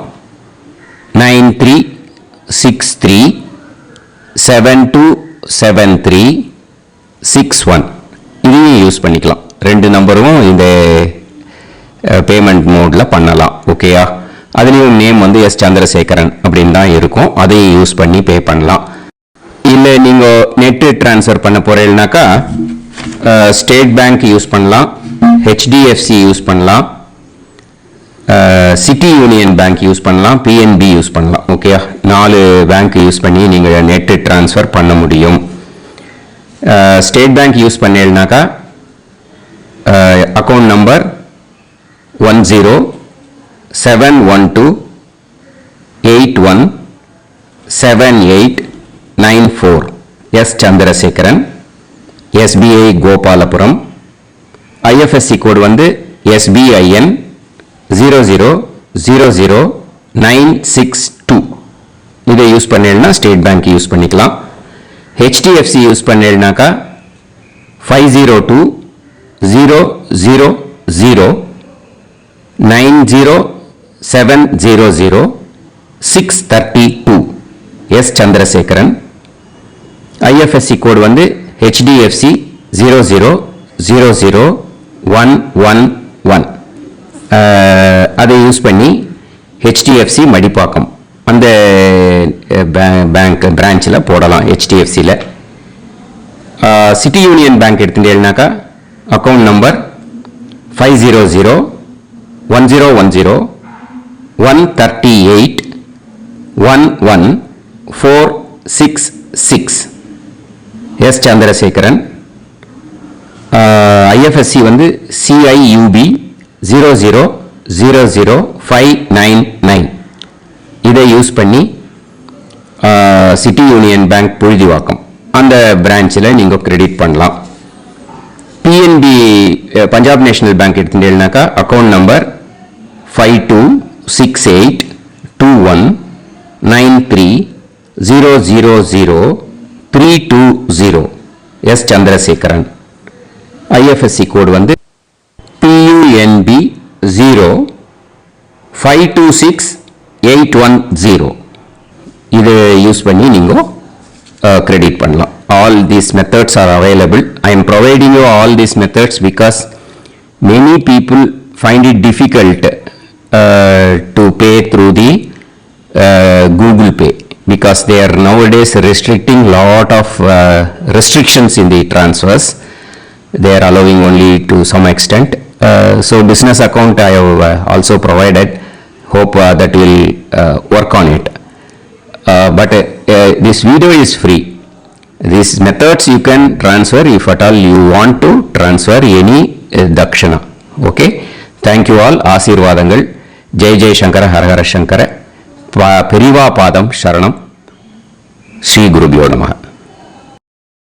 9363727361 இதையும் யூஸ் பண்ணிக்கலாம். 2 நம்பரும் இந்த பேமெண்ட் மோடில் பண்ணலாம். ஓகேயா? அதுலேயும் நேம் எஸ் சந்திரசேகரன் அப்படின்னு தான் இருக்கும். அதையும் யூஸ் பண்ணி பே பண்ணலாம். இல்லை நீங்கள் நெட்டு ட்ரான்ஸ்ஃபர் பண்ண போகிறீங்கனாக்கா ஸ்டேட் பேங்க் யூஸ் பண்ணலாம், HDFC யூஸ் பண்ணலாம், சிட்டி யூனியன் பேங்க் யூஸ் பண்ணலாம், PNB யூஸ் பண்ணலாம். ஓகேயா? 4 பேங்க் யூஸ் பண்ணி நீங்கள் நெட்டு ட்ரான்ஸ்ஃபர் பண்ண முடியும். ஸ்டேட் பேங்க் யூஸ் பண்ணீங்கனாக்கா account number 10712817894 S Chandrasekaran, SBI Gopalapuram. IFSC code SBIN 0000962. இதை யூஸ் பண்ணீங்கன்னா ஸ்டேட் பேங்க் யூஸ் பண்ணிக்கலாம். HDFC யூஸ் பண்ணீங்கன்னாக்கா 000900700 எஸ் சந்திரசேகரன். IFSC கோடு வந்து HDFC 0000111. அதை யூஸ் பண்ணி HDFC மடிப்பாக்கம் அந்த பேங்க் பிரான்ச்சில் போடலாம். HDFCயில் சிட்டி யூனியன் பேங்க் எடுத்துட்டேன்னாக்கா account number 5001010381146 S Chandrasekaran. IFSC வந்து CIUB 0000599. இதை யூஸ் பண்ணி சிட்டி யூனியன் பேங்க் புழுதிவாக்கம் அந்த பிரான்ச்சில் நீங்கள் கிரெடிட் பண்ணலாம். PNB பஞ்சாப் நேஷனல் பேங்க் எடுத்துட்டீங்கன்னாக்கா account number 52682193000320 S Chandrasekaran. IFSC code வந்து PUNB 0526810. இது யூஸ் பண்ணி நீங்கள் கிரெடிட் பண்ணலாம். All these methods are available. I am providing you all these methods because many people find it difficult to pay through the Google Pay because they are nowadays restricting lot of restrictions in the transfers. They are allowing only to some extent. So business account I have also provided. Hope that will work on it. But this video is free. These methods you can transfer if at all you want to transfer any dakshana. Okay. Thank you all. ஆசீர்வாதங்கள். ஜெய் ஜெய் சங்கர ஹரஹர சங்கர. பெரிவா பாதம் சரணம். ஸ்ரீ குருபியோ நமஹ.